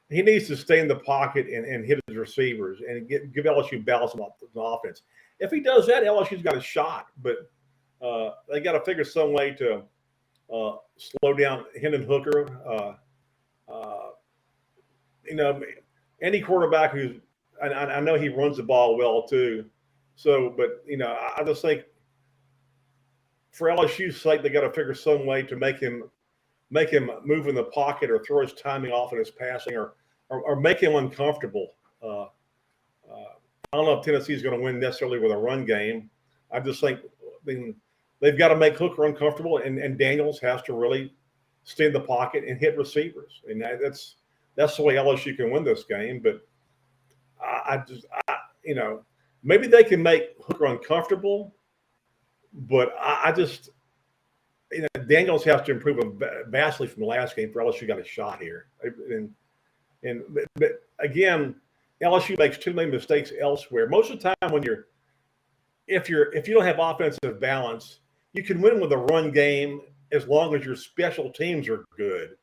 he needs to stay in the pocket and hit his receivers and give LSU balance on offense. If he does that, LSU's got a shot. But they got to figure some way to slow down Hendon Hooker. Any quarterback who's – I know he runs the ball well too. So, but, I just think for LSU's sake, they got to figure some way to make him move in the pocket or throw his timing off in his passing or make him uncomfortable. I don't know if Tennessee's going to win necessarily with a run game. I just think they've got to make Hooker uncomfortable, and Daniels has to really stay in the pocket and hit receivers. And that's the way LSU can win this game. But maybe they can make Hooker uncomfortable, but Daniels has to improve vastly from the last game for LSU got a shot here. But again, LSU makes too many mistakes elsewhere. Most of the time, if you don't have offensive balance, you can win with a run game as long as your special teams are good.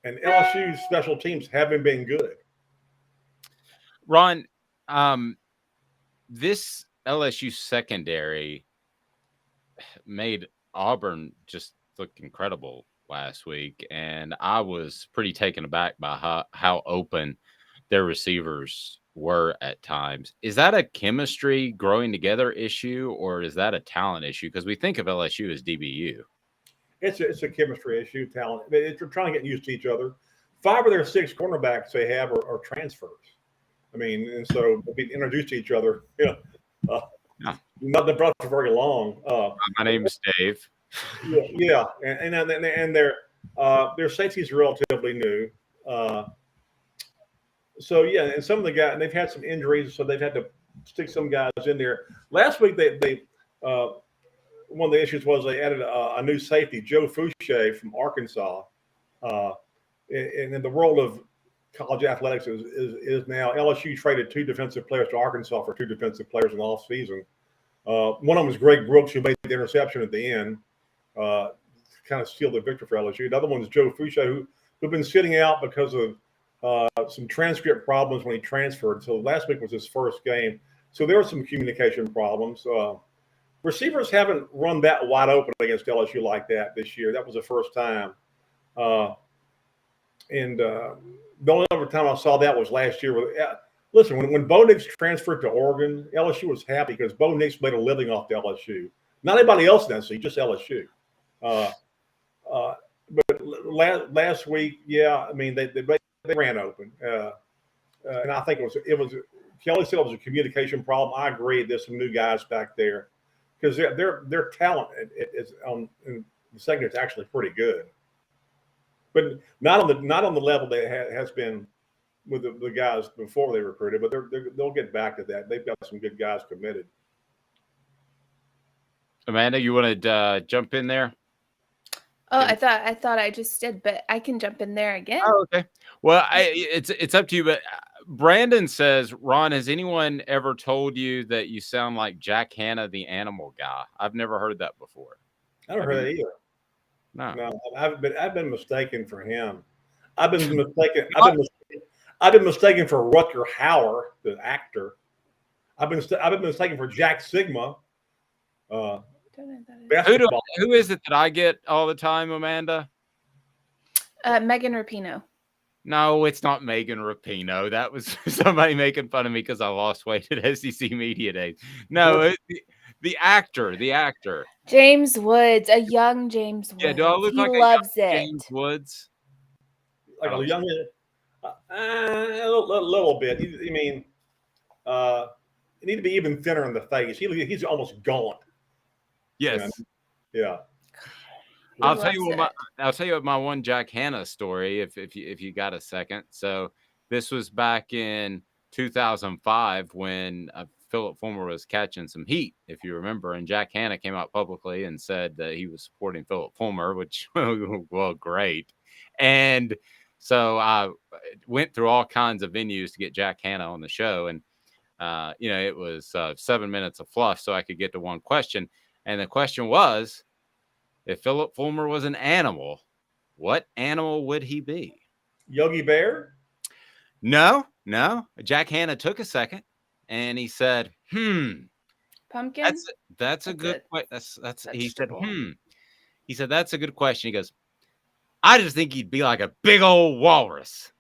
And LSU's special teams haven't been good. Ron, this LSU secondary made Auburn just look incredible last week, and I was pretty taken aback by how open their receivers were at times. Is that a chemistry growing together issue, or is that a talent issue? Because we think of LSU as DBU. It's a chemistry issue, talent. They're trying to get used to each other. 5 of their 6 cornerbacks they have are transfers. I mean, and so they'll be introduced to each other. Not been brought for very long. My name's Dave. Yeah, and their safeties are relatively new. So yeah, and some of the guys, and they've had some injuries, so they've had to stick some guys in there. Last week they one of the issues was they added a new safety, Joe Fouché from Arkansas, and in the world of college athletics is now LSU traded 2 defensive players to Arkansas for 2 defensive players in the offseason. One of them was Greg Brooks, who made the interception at the end, kind of sealed the victory for LSU. The other one is Joe Fouché, who'd been sitting out because of some transcript problems when he transferred. So last week was his first game. So there were some communication problems. Receivers haven't run that wide open against LSU like that this year. That was the first time. And the only other time I saw that was last year. Listen, when Bo Nix transferred to Oregon, LSU was happy because Bo Nix made a living off the LSU. Not anybody else in that seat, just LSU. But last week, yeah, I mean they ran open, and I think it was Kelly said it was a communication problem. I agree. There's some new guys back there because their talent is on in the second. It's actually pretty good, but not on the level that has been with the guys before they recruited. But they'll get back to that. They've got some good guys committed. Amanda, you want to jump in there? Oh, I thought I just did, but I can jump in there again. Oh, okay. Well, it's up to you. But Brandon says, Ron, has anyone ever told you that you sound like Jack Hanna, the animal guy? I've never heard that before. I don't heard that either. No, I've been mistaken for him. I've been mistaken. I've been mistaken for Rutger Hauer, the actor. I've been mistaken for Jack Sigma. Who is it that I get all the time, Amanda? Megan Rapinoe. No, it's not Megan Rapinoe. That was somebody making fun of me because I lost weight at SEC Media Days. No, the actor. James Woods, a young James Woods. Yeah, do I look he like loves it. James Woods? Like a young, a little bit. You mean, you need to be even thinner in the face. He's almost gaunt. Yes. Yeah. I'll tell you what my one Jack Hanna story, if you got a second. So this was back in 2005 when Philip Fulmer was catching some heat, if you remember, and Jack Hanna came out publicly and said that he was supporting Philip Fulmer, which well, great. And so I went through all kinds of venues to get Jack Hanna on the show, and it was 7 minutes of fluff so I could get to one question. And the question was, if Philip Fulmer was an animal, what animal would he be? Yogi Bear? No. Jack Hanna took a second and he said, Pumpkin? That's a good question. He said, He said, that's a good question. He goes, I just think he'd be like a big old walrus.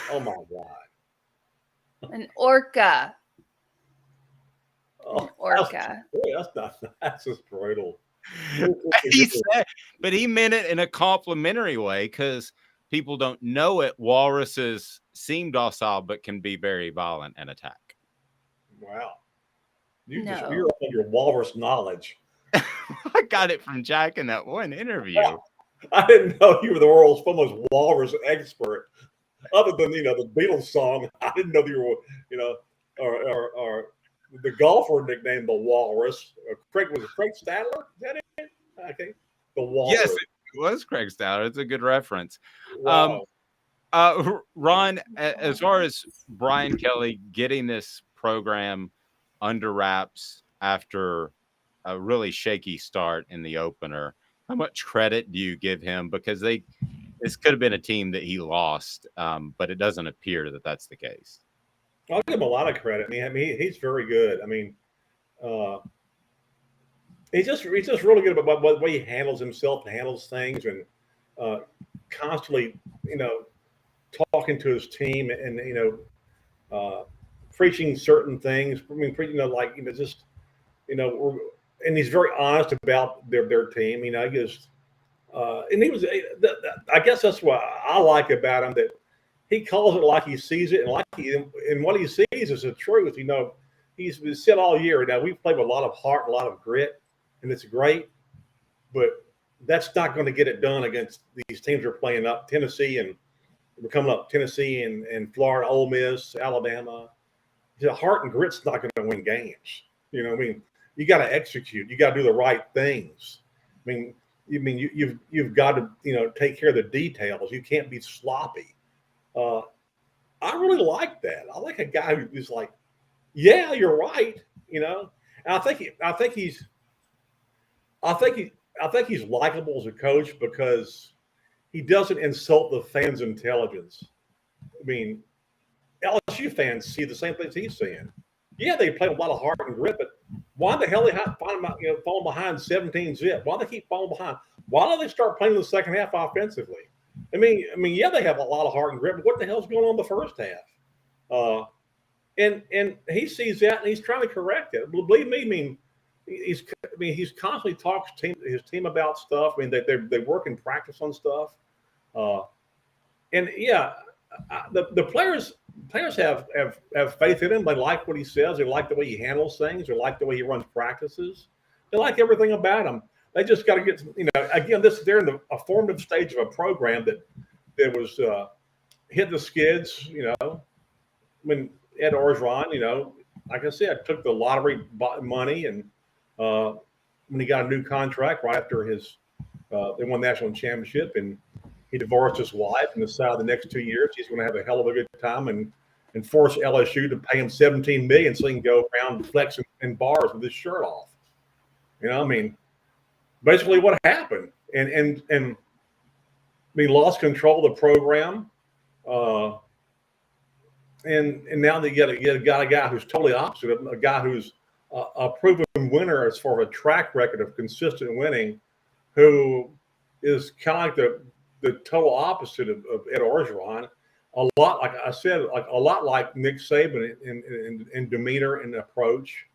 Oh my God. An orca. Oh, orca. That's just brutal. He said, but he meant it in a complimentary way because people don't know it. Walruses seem docile, but can be very violent and attack. Wow. You're up on your walrus knowledge. I got it from Jack in that one interview. I didn't know you were the world's foremost walrus expert. Other than, the Beatles song, I didn't know you were, or the golfer nicknamed the Walrus. Craig Stadler? Is that it? Okay. The Walrus. Yes, it was Craig Stadler. It's a good reference. Wow. Ron, as far as Brian Kelly getting this program under wraps after a really shaky start in the opener, how much credit do you give him? Because this could have been a team that he lost, but it doesn't appear that that's the case. I'll give him a lot of credit. I mean, he's very good. I mean, he's just really good about the way he handles himself and handles things, and constantly, talking to his team and preaching certain things. I mean, and he's very honest about their team. He just and he was. I guess that's what I like about him, that he calls it like he sees it, and what he sees is the truth. He's said all year. Now, we've played with a lot of heart, a lot of grit, and it's great, but that's not going to get it done against these teams we're playing up. Tennessee, and we're coming up Tennessee and Florida, Ole Miss, Alabama. The heart and grit's not going to win games. You got to execute. You got to do the right things. You've got to take care of the details. You can't be sloppy. I really like that. I like a guy who's like, yeah, you're right. And I think he's likable as a coach because he doesn't insult the fans' intelligence. I mean, LSU fans see the same things he's seeing. Yeah, they play with a lot of heart and grit, but why the hell they falling behind 17-zip? Why they keep falling behind? Why don't they start playing in the second half offensively? I mean, yeah, they have a lot of heart and grit, but what the hell's going on in the first half? And he sees that and he's trying to correct it. Believe me, he's constantly talks to his team about stuff. I mean, they work and practice on stuff. And yeah, the players players have faith in him. They like what he says. They like the way he handles things. They like the way he runs practices. They like everything about him. They just got to get, again, they're in a formative stage of a program that was hit the skids. When Ed Orgeron, like I said, took the lottery money, and when he got a new contract right after they won the national championship, and he divorced his wife and decided the next 2 years he's going to have a hell of a good time and force LSU to pay him $17 million so he can go around flexing in bars with his shirt off. Basically what happened, and he lost control of the program, and now they get a guy who's totally opposite, a guy who's a proven winner as far as a track record of consistent winning, who is kind of like the total opposite of Ed Orgeron. A lot, like I said, a lot like Nick Saban in demeanor and approach.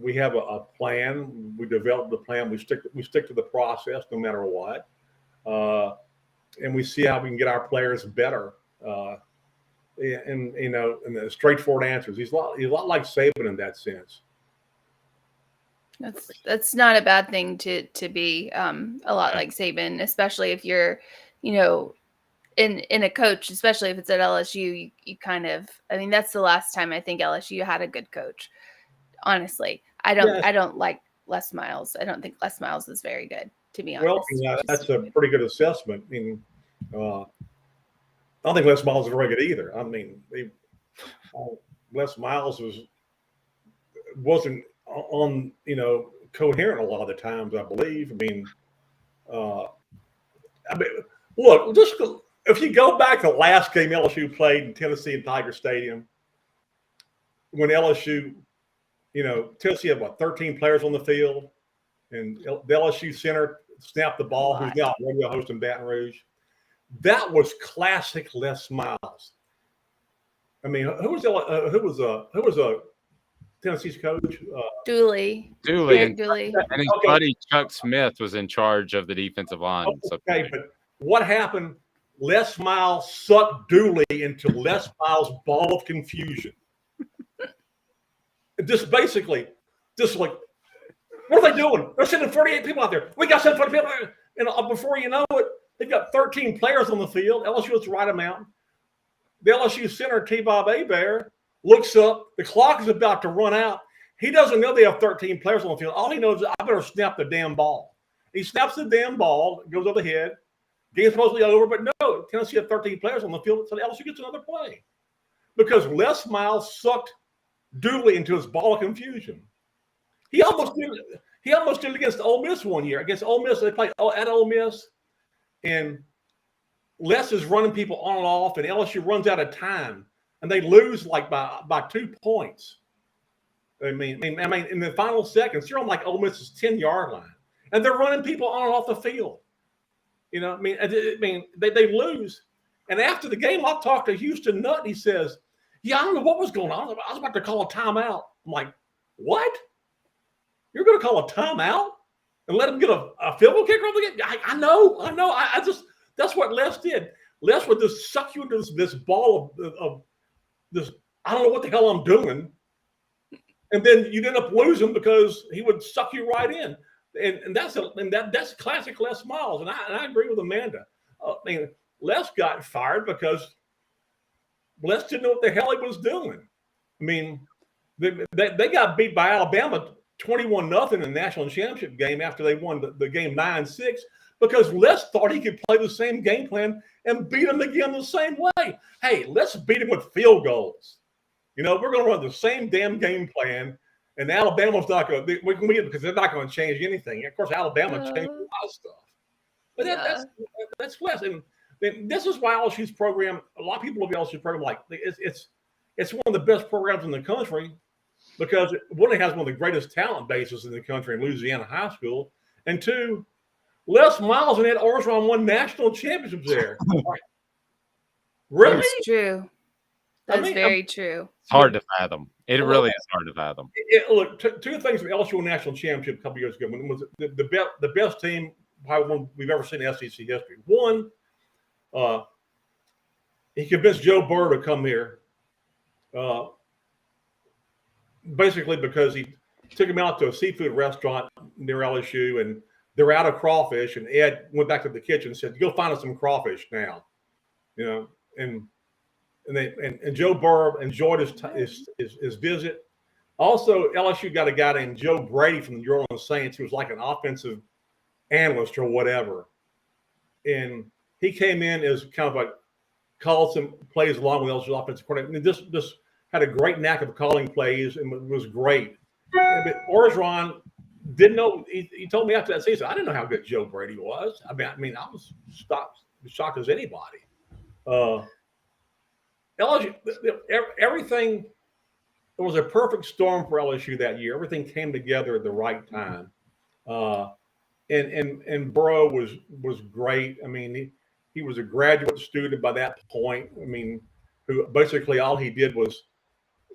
We have a plan. We develop the plan. We stick to the process no matter what, and we see how we can get our players better. And the straightforward answers. He's a lot like Saban in that sense. That's not a bad thing to be a lot like Saban, especially if you're, in a coach, especially if it's at LSU. You kind of, that's the last time I think LSU had a good coach. Honestly, I don't like Les Miles. I don't think Les Miles is very good, to be honest. Well, that's a pretty good assessment. I don't think Les Miles is very good either. Les Miles wasn't on, coherent a lot of the times, I believe. Look, just if you go back to the last game LSU played in Tennessee in Tiger Stadium, when LSU, Tennessee had 13 players on the field, and the LSU center snapped the ball, who's now a radio host in Baton Rouge. That was classic Les Miles. Who was Tennessee's coach? Dooley. And Dooley. And his buddy Chuck Smith was in charge of the defensive line. Okay, but what happened? Les Miles sucked Dooley into Les Miles' ball of confusion. Just like, what are they doing? They're sending 48 people out there. We got 40 people. And before you know it, they've got 13 players on the field. LSU is the right amount. The LSU center, T-Bob Hebert, looks up. The clock is about to run out. He doesn't know they have 13 players on the field. All he knows is, I better snap the damn ball. He snaps the damn ball, goes over the head. Game's supposedly over, but no, Tennessee had 13 players on the field, so LSU gets another play. Because Les Miles sucked Dooley into his ball of confusion. He almost did it against Ole Miss one year. Against Ole Miss, they played at Ole Miss, and Les is running people on and off, and LSU runs out of time, and they lose by 2 points. In the final seconds, they're on Ole Miss's 10-yard line, and they're running people on and off the field. They lose. And after the game, I'll talk to Houston Nutt, and he says, "Yeah, I don't know what was going on. I was about to call a timeout." I'm like, "What? You're going to call a timeout and let him get a field goal kicker over the game?" I know. That's what Les did. Les would just suck you into this ball of this. I don't know what the hell I'm doing. And then you'd end up losing because he would suck you right in. And that's classic Les Miles. And I agree with Amanda. Les got fired because Les didn't know what the hell he was doing. They got beat by Alabama 21-0 in the national championship game after they won the game 9-6 because Les thought he could play the same game plan and beat them again the same way. Hey, let's beat him with field goals. We're going to run the same damn game plan, and Alabama's not going to. We can win because they're not going to change anything. Of course, Alabama changed a lot of stuff, but that's Les. And this is why LSU's program. A lot of people look at LSU's program it's one of the best programs in the country because one, it has one of the greatest talent bases in the country in Louisiana high school, and two, Les Miles and Ed Orgeron won national championships there. Really? That's true. That's very true. It's hard to fathom. It really is hard to fathom. Look, two things from LSU national championship a couple years ago. When it was the best team probably one we've ever seen in SEC history. One, he convinced Joe Burrow to come here, basically because he took him out to a seafood restaurant near LSU, and they're out of crawfish. And Ed went back to the kitchen and said, "Go find us some crawfish now," And Joe Burrow enjoyed his visit. Also, LSU got a guy named Joe Brady from the New Orleans Saints, who was like an offensive analyst or whatever. And he came in as kind of like called some plays along with LSU's offensive coordinator. And just had a great knack of calling plays and was great. But Orgeron didn't know. He told me after that season, I didn't know how good Joe Brady was. I mean, I was shocked as anybody. LSU, everything. It was a perfect storm for LSU that year. Everything came together at the right time. And Burrow was great. I mean, he was a graduate student by that point. I mean, who basically all he did was,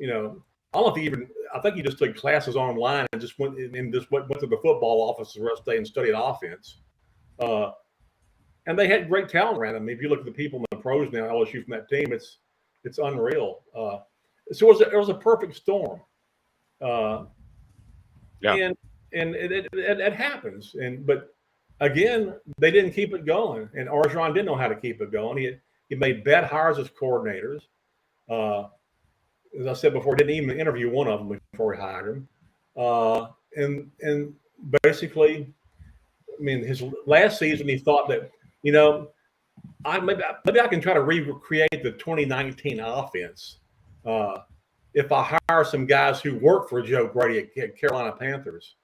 I don't know if I think he just took classes online and just went to the football office the rest of the day and studied offense. And they had great talent around them. If you look at the people in the pros now, LSU from that team, it's unreal. So it was a perfect storm. And it happens. But again, they didn't keep it going, and Orgeron didn't know how to keep it going. He made bad hires as coordinators. As I said before, didn't even interview one of them before he hired him. And basically, I mean, his last season, he thought that maybe I can try to recreate the 2019 offense if I hire some guys who work for Joe Brady at Carolina Panthers,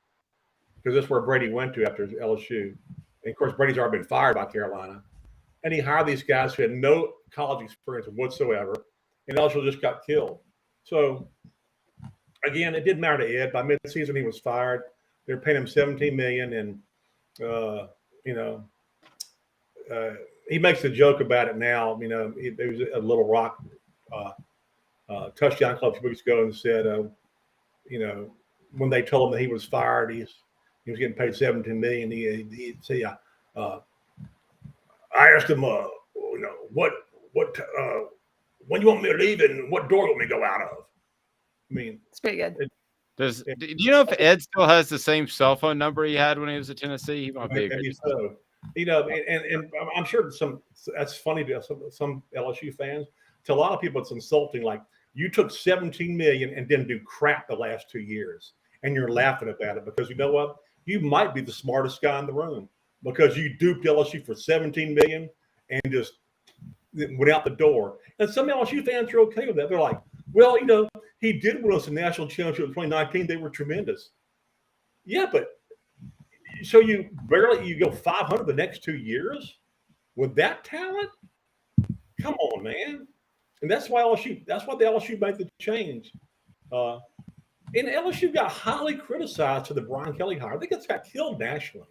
because that's where Brady went to after LSU. And of course, Brady's already been fired by Carolina. And he hired these guys who had no college experience whatsoever, and LSU just got killed. So, again, it didn't matter to Ed. By midseason, he was fired. They were paying him $17 million, and he makes a joke about it now. There was a Little Rock touchdown club a few weeks ago and said, when they told him that he was fired, he was getting paid $17 million. He'd say, I asked him, when you want me to leave and what door you want me to go out of? I mean, it's pretty good. Do you know if Ed still has the same cell phone number he had when he was at Tennessee? He might be so. And I'm sure that's funny to some LSU fans. To a lot of people, it's insulting. Like, you took $17 million and didn't do crap the last 2 years, and you're laughing about it because you know what? You might be the smartest guy in the room because you duped LSU for $17 million and just went out the door. And some LSU fans are okay with that. They're like, well, he did win us a national championship in 2019. They were tremendous. Yeah, but so you go 500 the next 2 years with that talent? Come on, man. And that's why the LSU made the change. And LSU got highly criticized for the Brian Kelly hire. I think it's got killed nationally.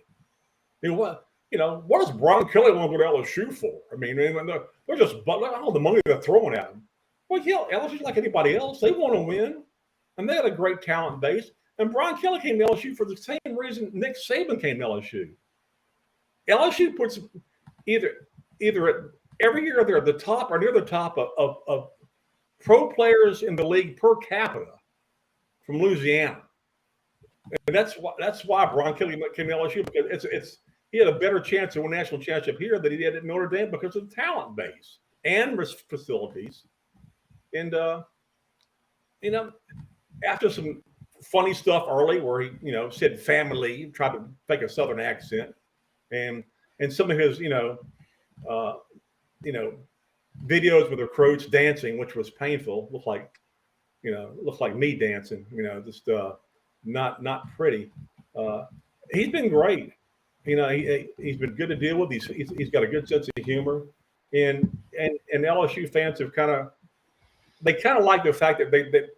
What does Brian Kelly want to go to LSU for? I mean, they're just all the money they're throwing at him. Well, yeah, LSU's like anybody else. They want to win, and they had a great talent base. And Brian Kelly came to LSU for the same reason Nick Saban came to LSU. LSU puts either every year they're at the top or near the top of pro players in the league per capita from Louisiana. And that's why Brian Kelly came to LSU, because he had a better chance of winning a national championship here than he did at Notre Dame because of the talent base and facilities. And after some funny stuff early where he said family, tried to fake a Southern accent, and some of his videos with recruits dancing, which was painful, looked like me dancing, just not pretty. He's been great. He's been good to deal with. He's got a good sense of humor, and LSU fans have kind of like the fact that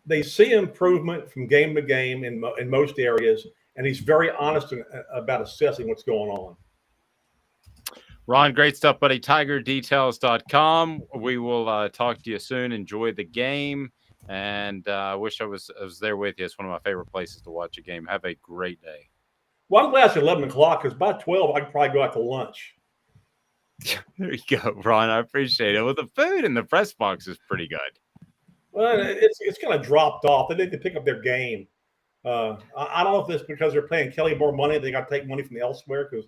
they see improvement from game to game in most areas, and he's very honest about assessing what's going on. Ron, great stuff, buddy. TigerDetails.com. We will talk to you soon. Enjoy the game, and I wish I was there with you. It's one of my favorite places to watch a game. Have a great day. Well, I'm glad it's 11 o'clock because by 12 I could probably go out to lunch. There you go, Ron. I appreciate it. Well, the food in the press box is pretty good. Well, it's kind of dropped off. They need to pick up their game. I don't know if it's because they're paying Kelly more money. They got to take money from elsewhere because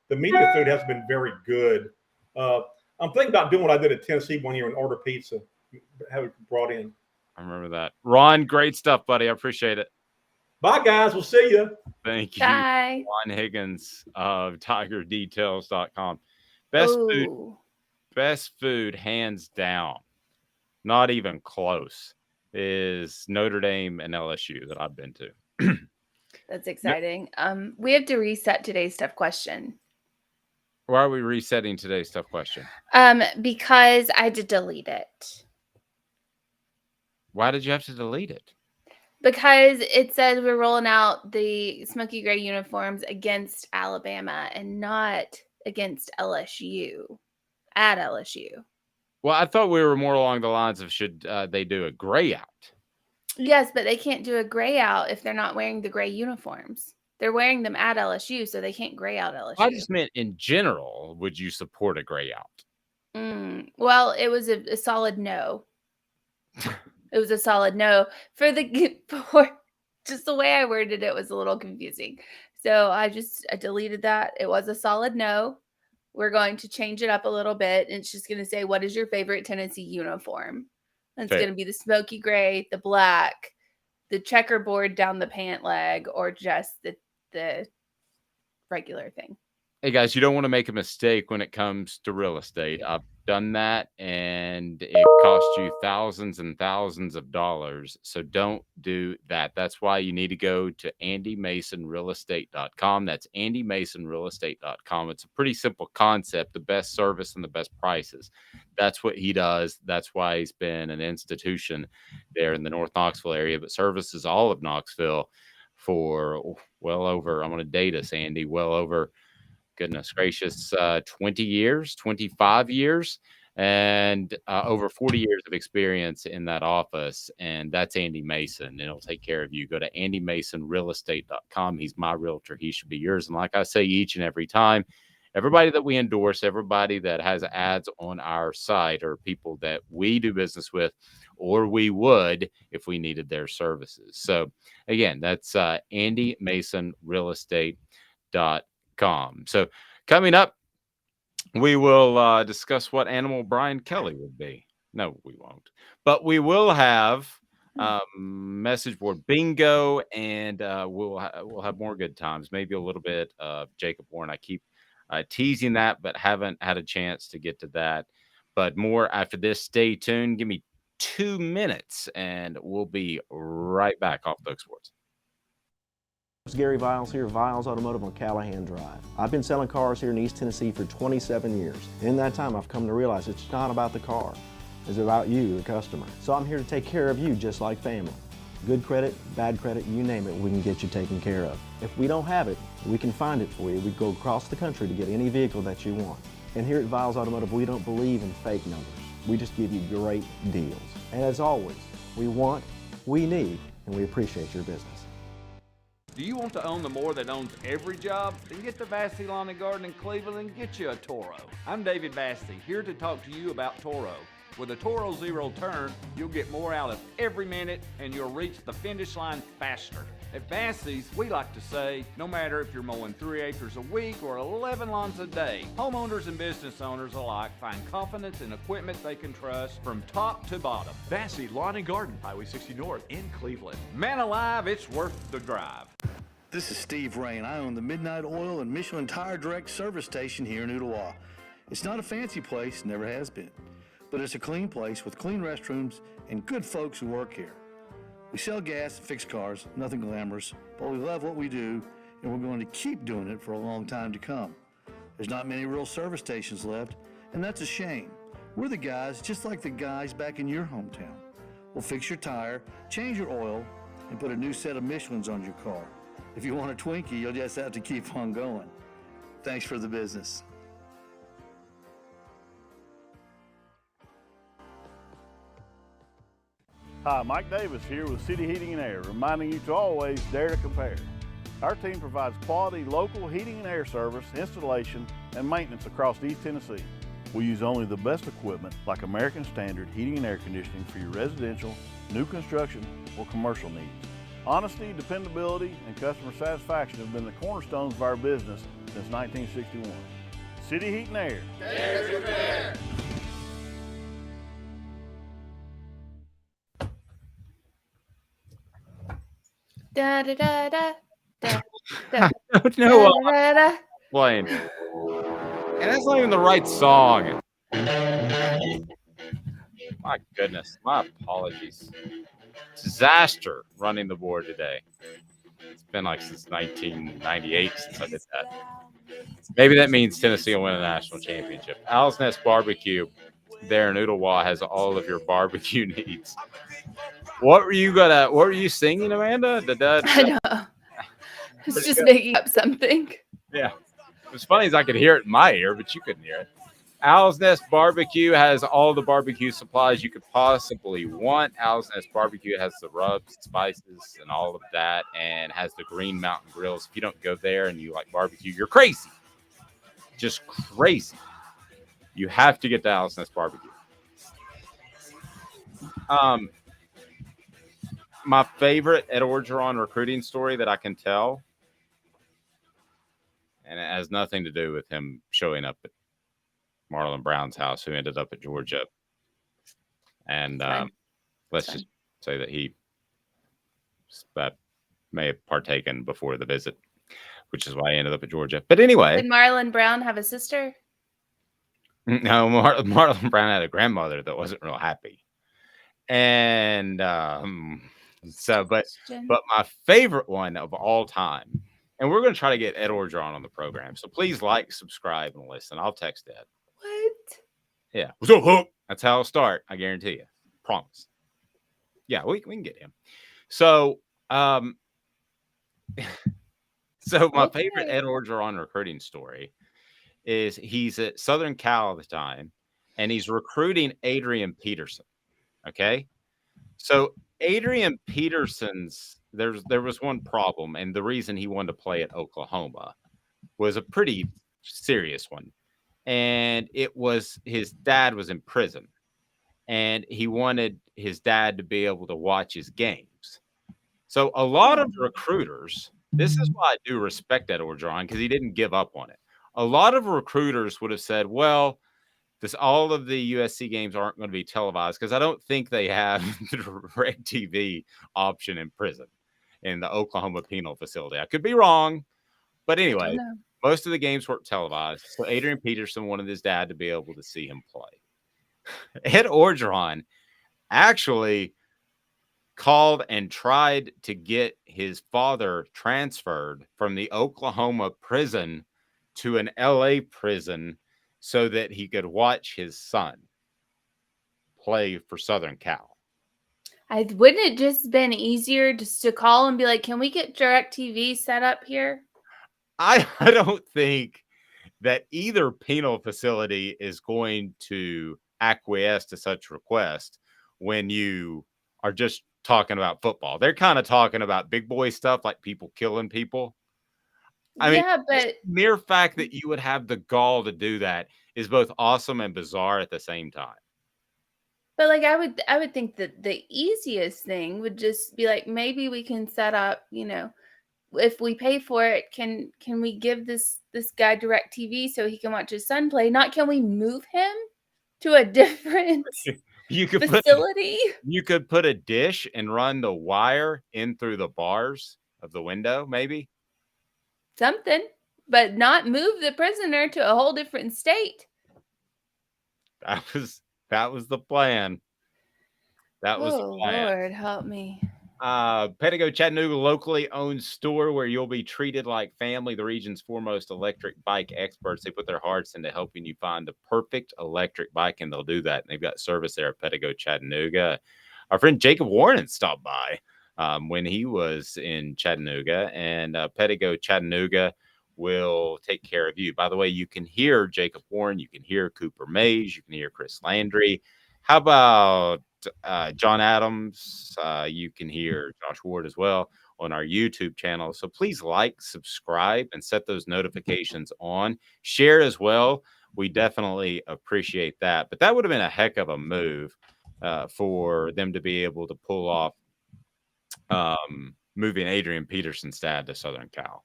the media food has been very good. I'm thinking about doing what I did at Tennessee one year and order pizza, have it brought in. I remember that. Ron, great stuff, buddy. I appreciate it. Bye, guys. We'll see you. Thank you. Bye. Ron Higgins of TigerDetails.com. Best food, hands down, not even close, is Notre Dame and LSU that I've been to. That's exciting. We have to reset today's tough question. Why are we resetting today's tough question? Because I had to delete it. Why did you have to delete it? Because it says we're rolling out the Smokey Grey uniforms against Alabama and not against LSU, at LSU. Well, I thought we were more along the lines of should they do a gray out? Yes, but they can't do a gray out if they're not wearing the gray uniforms. They're wearing them at LSU, so they can't gray out LSU. I just meant in general, would you support a gray out? Well, it was a solid no. It was a solid no for just the way I worded it was a little confusing. So I deleted that. It was a solid no. We're going to change it up a little bit. And it's just going to say, what is your favorite Tennessee uniform? And it's going to be the Smokey Grey, the black, the checkerboard down the pant leg, or just the regular thing. Hey guys, you don't want to make a mistake when it comes to real estate. I've done that and it cost you thousands and thousands of dollars. So don't do that. That's why you need to go to andymasonrealestate.com. That's andymasonrealestate.com. It's a pretty simple concept, the best service and the best prices. That's what he does. That's why he's been an institution there in the North Knoxville area, but services all of Knoxville for well over, I'm going to date us, Andy, well over, goodness gracious, 20 years, 25 years, and over 40 years of experience in that office. And that's Andy Mason, and he'll take care of you. Go to andymasonrealestate.com. He's my realtor. He should be yours. And like I say each and every time, everybody that we endorse, everybody that has ads on our site are people that we do business with, or we would if we needed their services. So again, that's andymasonrealestate.com. So coming up, we will discuss what animal Brian Kelly would be. No, we won't. But we will have message board bingo, and we'll have more good times. Maybe a little bit of Jacob Warren. I keep teasing that, but haven't had a chance to get to that. But more after this. Stay tuned. Give me 2 minutes, and we'll be right back off Book Sports. It's Gary Viles here, Viles Automotive on Callahan Drive. I've been selling cars here in East Tennessee for 27 years. In that time, I've come to realize it's not about the car. It's about you, the customer. So I'm here to take care of you just like family. Good credit, bad credit, you name it, we can get you taken care of. If we don't have it, we can find it for you. We go across the country to get any vehicle that you want. And here at Viles Automotive, we don't believe in fake numbers. We just give you great deals. And as always, we want, we need, and we appreciate your business. Do you want to own the more that owns every job? Then get to Vassey Lawn and Garden in Cleveland and get you a Toro. I'm David Vassey, here to talk to you about Toro. With a Toro Zero Turn, you'll get more out of every minute and you'll reach the finish line faster. At Vassey's, we like to say, no matter if you're mowing 3 acres a week or 11 lawns a day, homeowners and business owners alike find confidence in equipment they can trust from top to bottom. Vassey Lawn and Garden, Highway 60 North in Cleveland. Man alive, it's worth the drive. This is Steve Rain. I own the Midnight Oil and Michelin Tire Direct service station here in Ooltewah. It's not a fancy place, never has been, but it's a clean place with clean restrooms and good folks who work here. We sell gas and fix cars, nothing glamorous, but we love what we do, and we're going to keep doing it for a long time to come. There's not many real service stations left, and that's a shame. We're the guys just like the guys back in your hometown. We'll fix your tire, change your oil, and put a new set of Michelins on your car. If you want a Twinkie, you'll just have to keep on going. Thanks for the business. Hi, Mike Davis here with City Heating and Air, reminding you to always dare to compare. Our team provides quality local heating and air service, installation, and maintenance across East Tennessee. We use only the best equipment like American Standard heating and air conditioning for your residential, new construction, or commercial needs. Honesty, dependability, and customer satisfaction have been the cornerstones of our business since 1961. City Heat and Air. There's your pair. Da da da da da da. I don't know what Da, da, da. I'm playing. And that's not even the right song. My goodness. My apologies. Disaster running the board today. It's been like since 1998 since I did that. Maybe that means Tennessee will win a national championship. Owl's Nest Barbecue there in Ooltewah has all of your barbecue needs. What were you singing, Amanda? I know. It's just making up something. Yeah. What's funny is I could hear it in my ear, but you couldn't hear it. Owl's Nest Barbecue has all the barbecue supplies you could possibly want. Owl's Nest Barbecue has the rubs, spices, and all of that, and has the Green Mountain Grills. If you don't go there and you like barbecue, you're crazy. Just crazy. You have to get to Owl's Nest Barbecue. My favorite Ed Orgeron recruiting story that I can tell, and it has nothing to do with him showing up at Marlon Brown's house, who ended up at Georgia. And let's just say that he may have partaken before the visit, which is why he ended up at Georgia. But anyway. Did Marlon Brown have a sister? No, Marlon Brown had a grandmother that wasn't real happy. And but my favorite one of all time, and we're going to try to get Ed Orgeron on the program. So please like, subscribe, and listen. I'll text Ed. What? Yeah. What's up, Hook? That's how I'll start. I guarantee you. Promise. Yeah, we can get him. So, so my favorite Ed Orgeron recruiting story is he's at Southern Cal at the time, and he's recruiting Adrian Peterson. Okay. So Adrian Peterson's, there was one problem, and the reason he wanted to play at Oklahoma was a pretty serious one. And it was his dad was in prison, and he wanted his dad to be able to watch his games. So a lot of recruiters, this is why I do respect Ed Orgeron, because he didn't give up on it. A lot of recruiters would have said, well, all of the USC games aren't going to be televised because I don't think they have the direct TV option in prison in the Oklahoma penal facility. I could be wrong, but anyway, most of the games weren't televised. So Adrian Peterson wanted his dad to be able to see him play. Ed Orgeron actually called and tried to get his father transferred from the Oklahoma prison to an LA prison so that he could watch his son play for Southern Cal. Wouldn't it just been easier just to call and be like, can we get DirecTV set up here? I don't think that either penal facility is going to acquiesce to such request when you are just talking about football. They're kind of talking about big boy stuff like people killing people. I mean, but the mere fact that you would have the gall to do that is both awesome and bizarre at the same time. But like I would think that the easiest thing would just be like, maybe we can set up, if we pay for it, can we give this guy DirecTV so he can watch his son play? Not can we move him to a different facility? You could put a dish and run the wire in through the bars of the window, maybe. Something, but not move the prisoner to a whole different state. That was the plan. That was the plan. Lord, help me. Pedigo Chattanooga, locally owned store where you'll be treated like family. The region's foremost electric bike experts. They put their hearts into helping you find the perfect electric bike, and they'll do that. And they've got service there at Pedigo Chattanooga. Our friend Jacob Warren stopped by when he was in Chattanooga, and Pedigo Chattanooga will take care of you. By the way, you can hear Jacob Warren, you can hear Cooper Mays, you can hear Chris Landry. How about John Adams? You can hear Josh Ward as well on our YouTube channel. So please like, subscribe, and set those notifications on. Share as well. We definitely appreciate that. But that would have been a heck of a move for them to be able to pull off moving Adrian Peterson's dad to Southern Cal.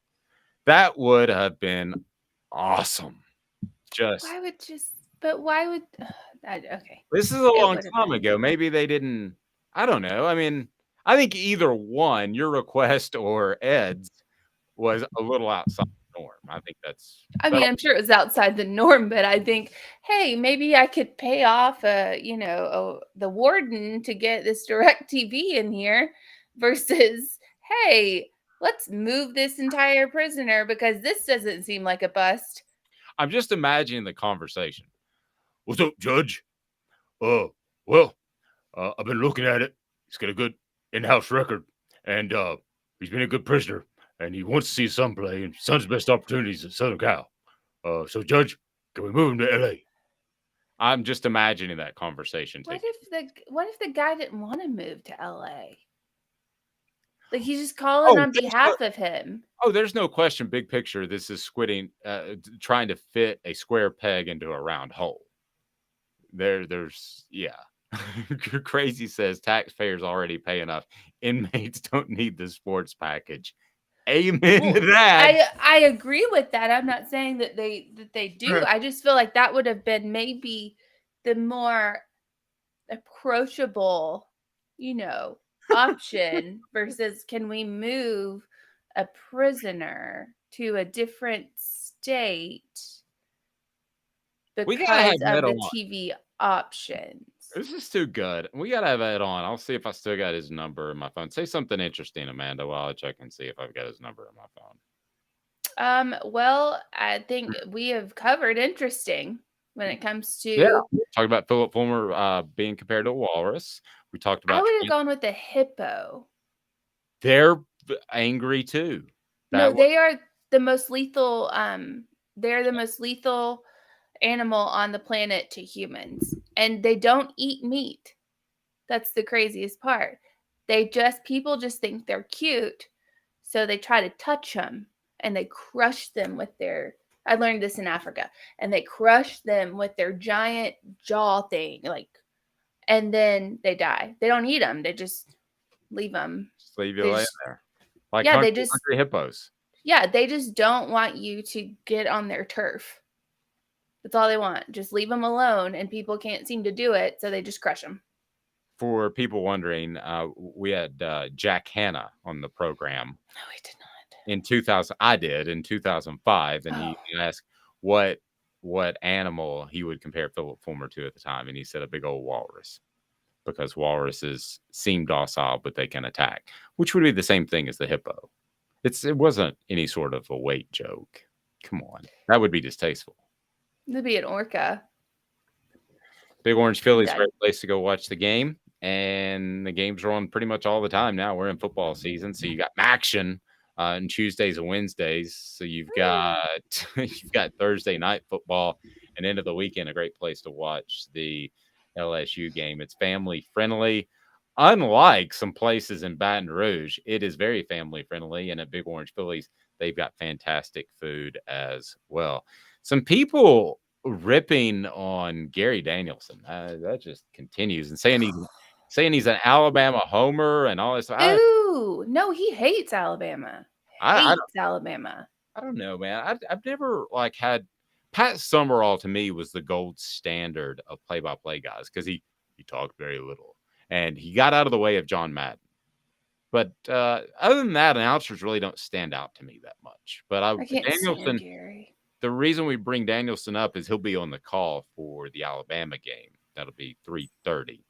That would have been awesome. Okay. This is a long time ago. Maybe they didn't. I don't know. I mean, I think either one, your request or Ed's, was a little outside the norm. I think that's. I'm sure it was outside the norm, but I think, hey, maybe I could pay off, the warden to get this DirecTV in here, versus, hey, let's move this entire prisoner because this doesn't seem like a bust. I'm just imagining the conversation. What's up, Judge? I've been looking at it. He's got a good in-house record, and he's been a good prisoner, and he wants to see his son play, and his son's best opportunities at Southern Cal. So, Judge, can we move him to L.A.? I'm just imagining that conversation. What if the guy didn't want to move to L.A.? Like, he's just calling on behalf of him. Oh, there's no question. Big picture, this is trying to fit a square peg into a round hole. Yeah. Crazy says taxpayers already pay enough. Inmates don't need the sports package. Amen to that. I agree with that. I'm not saying that they do. I just feel like that would have been maybe the more approachable, option versus, can we move a prisoner to a different state because of the TV options? This is too good. We got to have Ed on. I'll see if I still got his number in my phone. Say something interesting, Amanda, while I check and see if I've got his number in my phone. Well, I think we have covered interesting when it comes to... Talk about Philip Fulmer being compared to a walrus. We talked about... I would have gone with the hippo. They're angry too. They are the most lethal... they're the most lethal animal on the planet to humans, and they don't eat meat. That's the craziest part. People just think they're cute, so they try to touch them, and they crush them with their... I learned this in Africa, and they crush them with their giant jaw thing, and then they die. They don't eat them. They just leave them. Just leave you laying there. Like they just... hungry hippos. Yeah, they just don't want you to get on their turf. That's all they want. Just leave them alone, and people can't seem to do it, so they just crush them. For people wondering, we had Jack Hanna on the program. No, we did not. In 2000, I did in 2005, and he asked what animal he would compare Philip Fulmer to at the time, and he said a big old walrus, because walruses seem docile, but they can attack, which would be the same thing as the hippo. It wasn't any sort of a weight joke. Come on, that would be distasteful. It'd be an orca. Big Orange Philly's a great place to go watch the game, and the games are on pretty much all the time now. We're in football season, so you got action on Tuesdays and Wednesdays. So you've got Thursday night football, and end of the weekend, a great place to watch the LSU game. It's family friendly. Unlike some places in Baton Rouge, it is very family friendly, and at Big Orange Phillies, they've got fantastic food as well. Some people ripping on Gary Danielson. That just continues, and saying he's an Alabama homer and all this. Ooh, no, he hates Alabama. Alabama. I don't know, man. I've never had Pat Summerall. To me, was the gold standard of play-by-play guys, because he talked very little, and he got out of the way of John Madden. But other than that, announcers really don't stand out to me that much. But I can't Danielson. stand Gary. The reason we bring Danielson up is he'll be on the call for the Alabama game. That'll be 3:30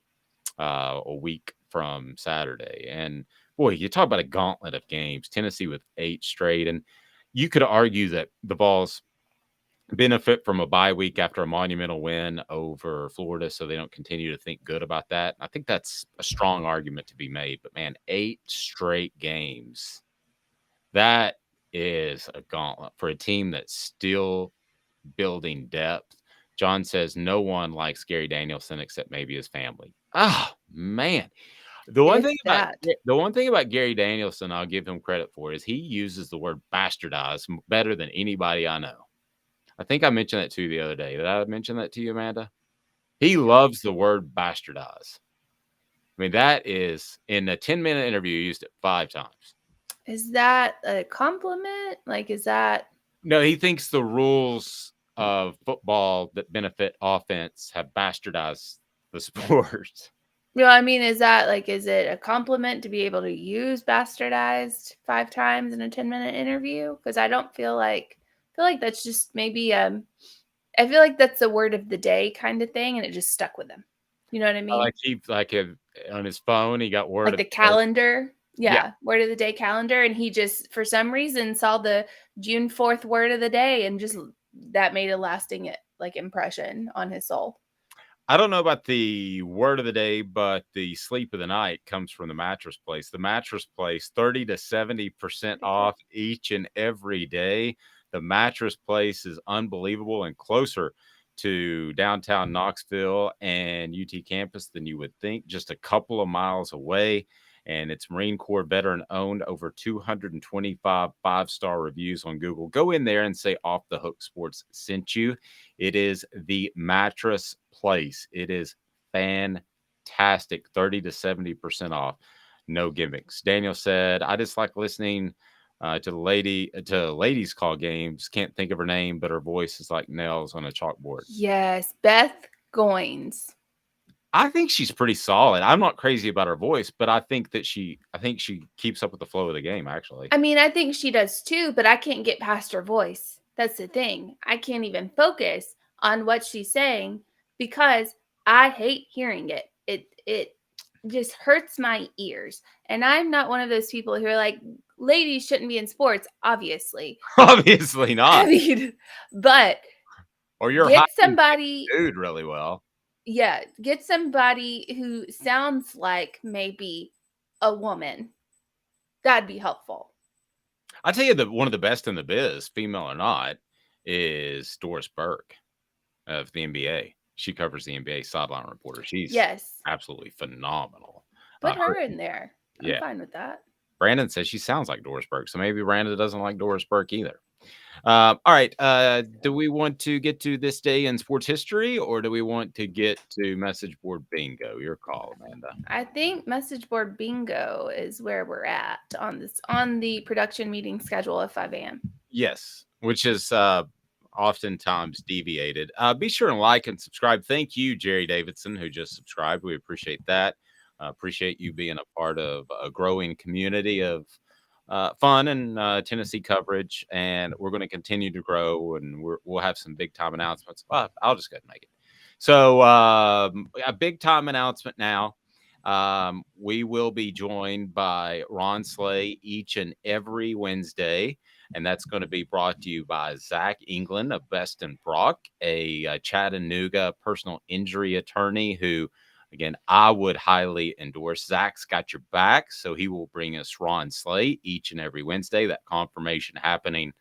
a week from Saturday. And boy, you talk about a gauntlet of games. Tennessee with 8 straight. And you could argue that the Vols benefit from a bye week after a monumental win over Florida, so they don't continue to think good about that. I think that's a strong argument to be made. But, man, 8 straight games. That is a gauntlet for a team that's still building depth. John says no one likes Gary Danielson except maybe his family. Oh, man. The one It's thing about Gary Danielson, I'll give him credit for, is he uses the word bastardize better than anybody I know. I think I mentioned that to you the other day. Did I mention that to you, Amanda? He loves the word bastardize. I mean, that is in a 10-minute interview, he used it 5 times. Is that a compliment? Like, is that? No, he thinks the rules of football that benefit offense have bastardized the sport. No, I mean, is it a compliment to be able to use bastardized 5 times in a 10-minute interview? Because I don't feel like that's just maybe I feel like that's the word of the day kind of thing, and it just stuck with him. You know what I mean? On his phone, he got word like of the calendar. Yeah, word of the day calendar, and he just for some reason saw the June 4th word of the day, and just that made a lasting impression on his soul. I don't know about the word of the day, but the sleep of the night comes from the Mattress Place. The Mattress Place, 30 to 70% off each and every day. The Mattress Place is unbelievable and closer to downtown Knoxville and UT campus than you would think, just a couple of miles away. And it's Marine Corps veteran owned, over 225 5-star reviews on Google. Go in there and say Off the Hook Sports sent you. It is the Mattress Place. It is fantastic. 30 to 70% off. No gimmicks. Daniel said, I just like listening to ladies call games. Can't think of her name, but her voice is like nails on a chalkboard. Yes, Beth Goins. I think she's pretty solid. I'm not crazy about her voice, but I think she keeps up with the flow of the game, actually. I mean, I think she does too, but I can't get past her voice. That's the thing. I can't even focus on what she's saying because I hate hearing it. It just hurts my ears. And I'm not one of those people who are like, ladies shouldn't be in sports, obviously. Obviously not. I mean, but or you're get somebody dude really well. Yeah, get somebody who sounds like maybe a woman. That'd be helpful. I'll tell you that one of the best in the biz, female or not, is Doris Burke of the NBA. She covers the NBA sideline reporter. She's absolutely phenomenal. Put her in there. I'm Yeah. fine with that. Brandon says she sounds like Doris Burke, so maybe Brandon doesn't like Doris Burke either. All right. Do we want to get to this day in sports history, or do we want to get to message board bingo? Your call, Amanda. I think message board bingo is where we're at on the production meeting schedule at 5 a.m. Yes, which is oftentimes deviated. Be sure and like and subscribe. Thank you, Jerry Davidson, who just subscribed. We appreciate that. Appreciate you being a part of a growing community of fun and Tennessee coverage, and we're going to continue to grow, and we'll have some big time announcements. I'll just go ahead and make it. So a big time announcement now. We will be joined by Ron Slay each and every Wednesday, and that's going to be brought to you by Zach England of Best and Brock, a Chattanooga personal injury attorney who, again, I would highly endorse. Zach's got your back, so he will bring us Ron Slay each and every Wednesday. That confirmation happening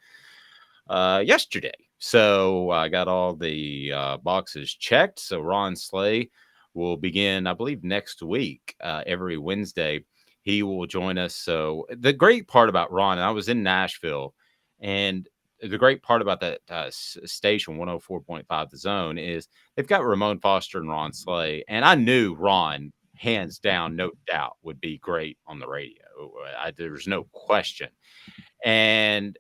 yesterday. So I got all the boxes checked. So Ron Slay will begin, I believe, next week, every Wednesday. He will join us. So the great part about Ron, and I was in Nashville, and the great part about that station, 104.5 The Zone, is they've got Ramon Foster and Ron Slay. And I knew Ron, hands down, no doubt, would be great on the radio. There's no question. And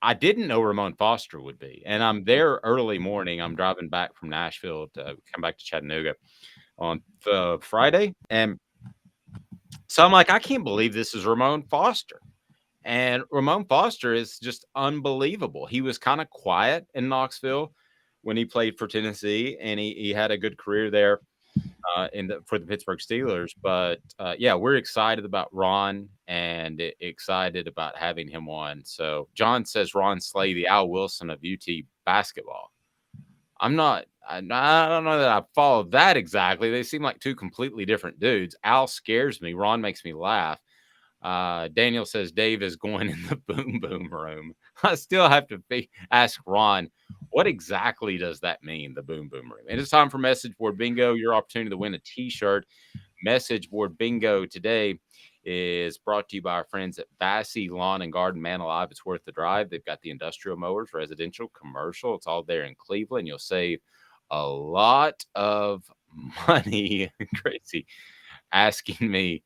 I didn't know Ramon Foster would be. And I'm there early morning. I'm driving back from Nashville to come back to Chattanooga on Friday. And so I'm like, I can't believe this is Ramon Foster. And Ramon Foster is just unbelievable. He was kind of quiet in Knoxville when he played for Tennessee, and he had a good career there for the Pittsburgh Steelers. But yeah, we're excited about Ron and excited about having him on. So John says Ron Slay, the Al Wilson of UT basketball. I don't know that I follow that exactly. They seem like two completely different dudes. Al scares me. Ron makes me laugh. Daniel says Dave is going in the boom boom room. I still have to ask Ron, what exactly does that mean, the boom boom room? And it's time for message board bingo. Your opportunity to win a t-shirt message board bingo today is brought to you by our friends at Vassy Lawn and Garden. Man alive, it's worth the drive. They've got the industrial mowers, residential, commercial. It's all there in Cleveland. You'll save a lot of money. Crazy asking me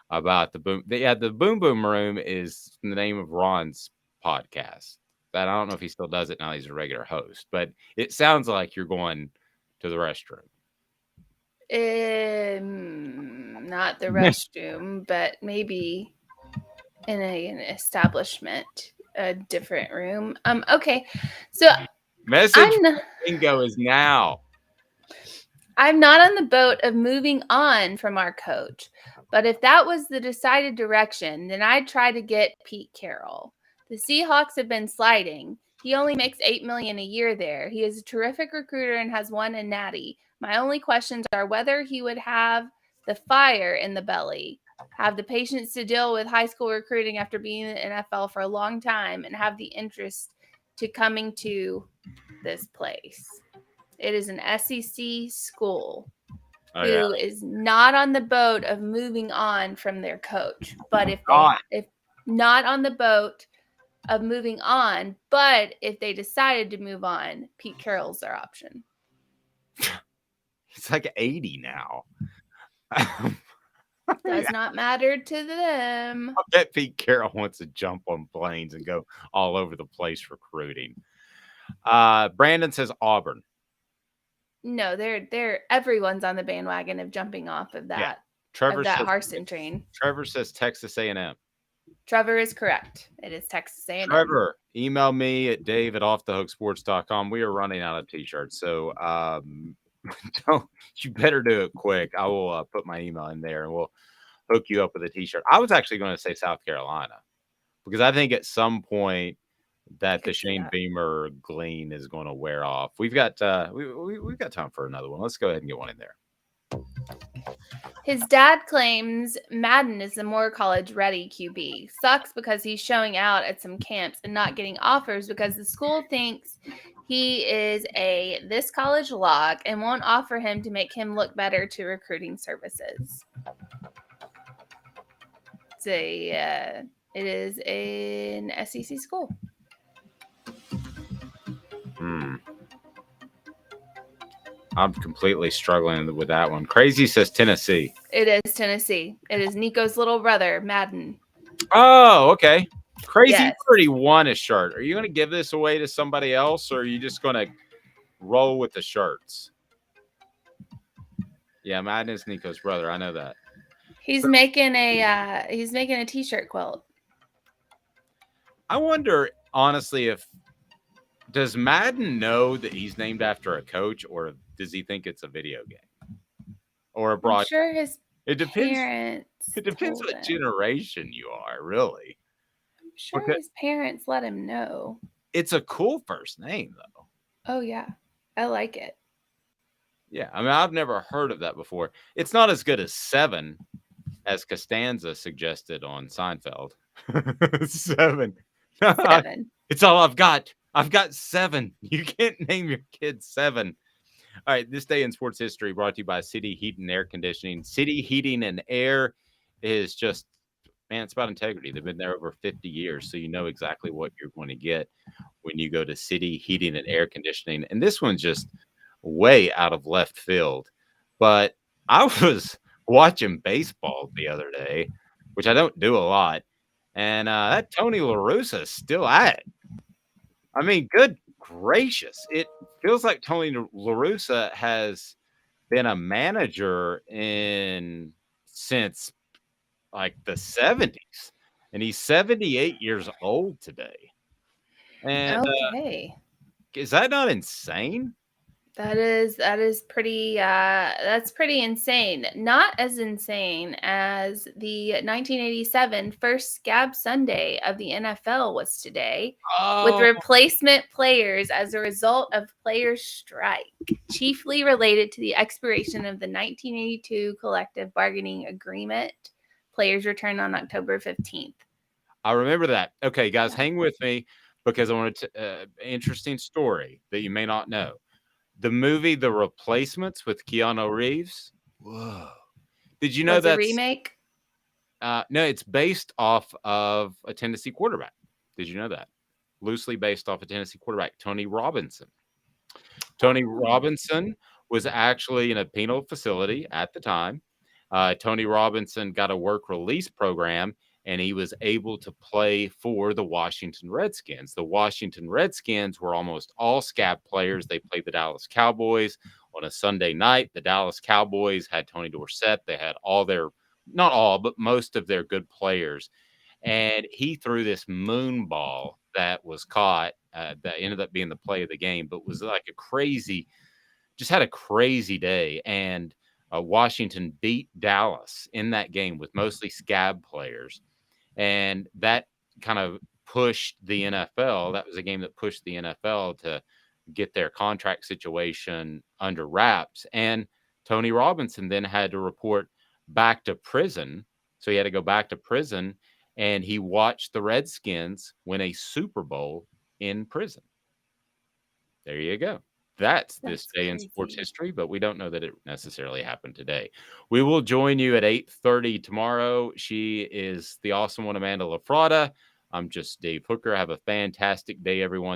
about the boom. Yeah, the Boom Boom Room is the name of Ron's podcast. That I don't know if he still does it now. He's a regular host, but it sounds like you're going to the restroom. Not the restroom, but maybe in an establishment, a different room. Okay, so Message bingo is now. I'm not on the boat of moving on from our coach, but if that was the decided direction, then I'd try to get Pete Carroll. The Seahawks have been sliding. He only makes $8 million a year there. He is a terrific recruiter and has won a natty. My only questions are whether he would have the fire in the belly, have the patience to deal with high school recruiting after being in the NFL for a long time, and have the interest to coming to this place. It is an SEC school who is not on the boat of moving on from their coach. But if not on the boat of moving on, but if they decided to move on, Pete Carroll's their option. It's like 80 now. Does not matter to them. I bet Pete Carroll wants to jump on planes and go all over the place recruiting. Brandon says Auburn. No, they're everyone's on the bandwagon of jumping off of that. Yeah. Trevor says, says Harsin train. Trevor says Texas A&M. Trevor is correct. It is Texas A&M. Trevor, email me at dave@offthehooksports.com. We are running out of t-shirts, so you better do it quick. I will put my email in there and we'll hook you up with a t-shirt. I was actually going to say South Carolina because I think at some point that the Shane Beamer glean is going to wear off. We've got we've got time for another one. Let's go ahead and get one in there. His dad claims Madden is the more college-ready QB. Sucks because he's showing out at some camps and not getting offers because the school thinks he is this college lock and won't offer him to make him look better to recruiting services. It is an SEC school. I'm completely struggling with that one. Crazy says Tennessee. It is Tennessee. It is Nico's little brother, Madden. Oh, okay. Crazy Yes. already won a shirt. Are you going to give this away to somebody else, or are you just going to roll with the shirts? Yeah, Madden is Nico's brother. I know that. He's making a t-shirt quilt. I wonder, honestly, does Madden know that he's named after a coach, or does he think it's a video game or a broadcast? I'm sure his It depends. parents. It depends told what him. generation you are, really. I'm sure Because his parents let him know. it's a cool first name, though. Oh yeah, I like it. Yeah, I mean, I've never heard of that before. It's not as good as Seven, as Costanza suggested on Seinfeld. Seven. Seven. It's all I've got. I've got 7. You can't name your kid 7. All right, this day in sports history brought to you by City Heat and Air Conditioning. City Heating and Air is just, man, it's about integrity. They've been there over 50 years, so you know exactly what you're going to get when you go to City Heating and Air Conditioning. And this one's just way out of left field. But I was watching baseball the other day, which I don't do a lot, and that Tony La Russa is still at it. I mean, good gracious. It feels like Tony La Russa has been a manager since like the 70s. And he's 78 years old today. And Okay. is that not insane? That is pretty that's pretty insane. Not as insane as the 1987 first Scab Sunday of the NFL was today, with replacement players as a result of players' strike, chiefly related to the expiration of the 1982 collective bargaining agreement. Players returned on October 15th. I remember that. Okay, guys, hang with me because I want to interesting story that you may not know. The movie The Replacements with Keanu Reeves. Whoa. Did you know That's a that's remake? no, it's based off of a Tennessee quarterback. Did you know that? Loosely based off a Tennessee quarterback, Tony Robinson. Tony Robinson was actually in a penal facility at the time. Tony Robinson got a work release program, and he was able to play for the Washington Redskins. The Washington Redskins were almost all scab players. They played the Dallas Cowboys on a Sunday night. The Dallas Cowboys had Tony Dorsett. They had all their, not all, but most of their good players. And he threw this moon ball that was caught that ended up being the play of the game, but was like a crazy, just had a crazy day. And Washington beat Dallas in that game with mostly scab players. And that kind of pushed the NFL. That was a game that pushed the NFL to get their contract situation under wraps. And Tony Robinson then had to report back to prison. So he had to go back to prison, and he watched the Redskins win a Super Bowl in prison. There you go. That's this day in sports history, but we don't know that it necessarily happened today. We will join you at 8:30 tomorrow. She is the awesome one, Amanda LaFratta. I'm just Dave Hooker. Have a fantastic day, everyone.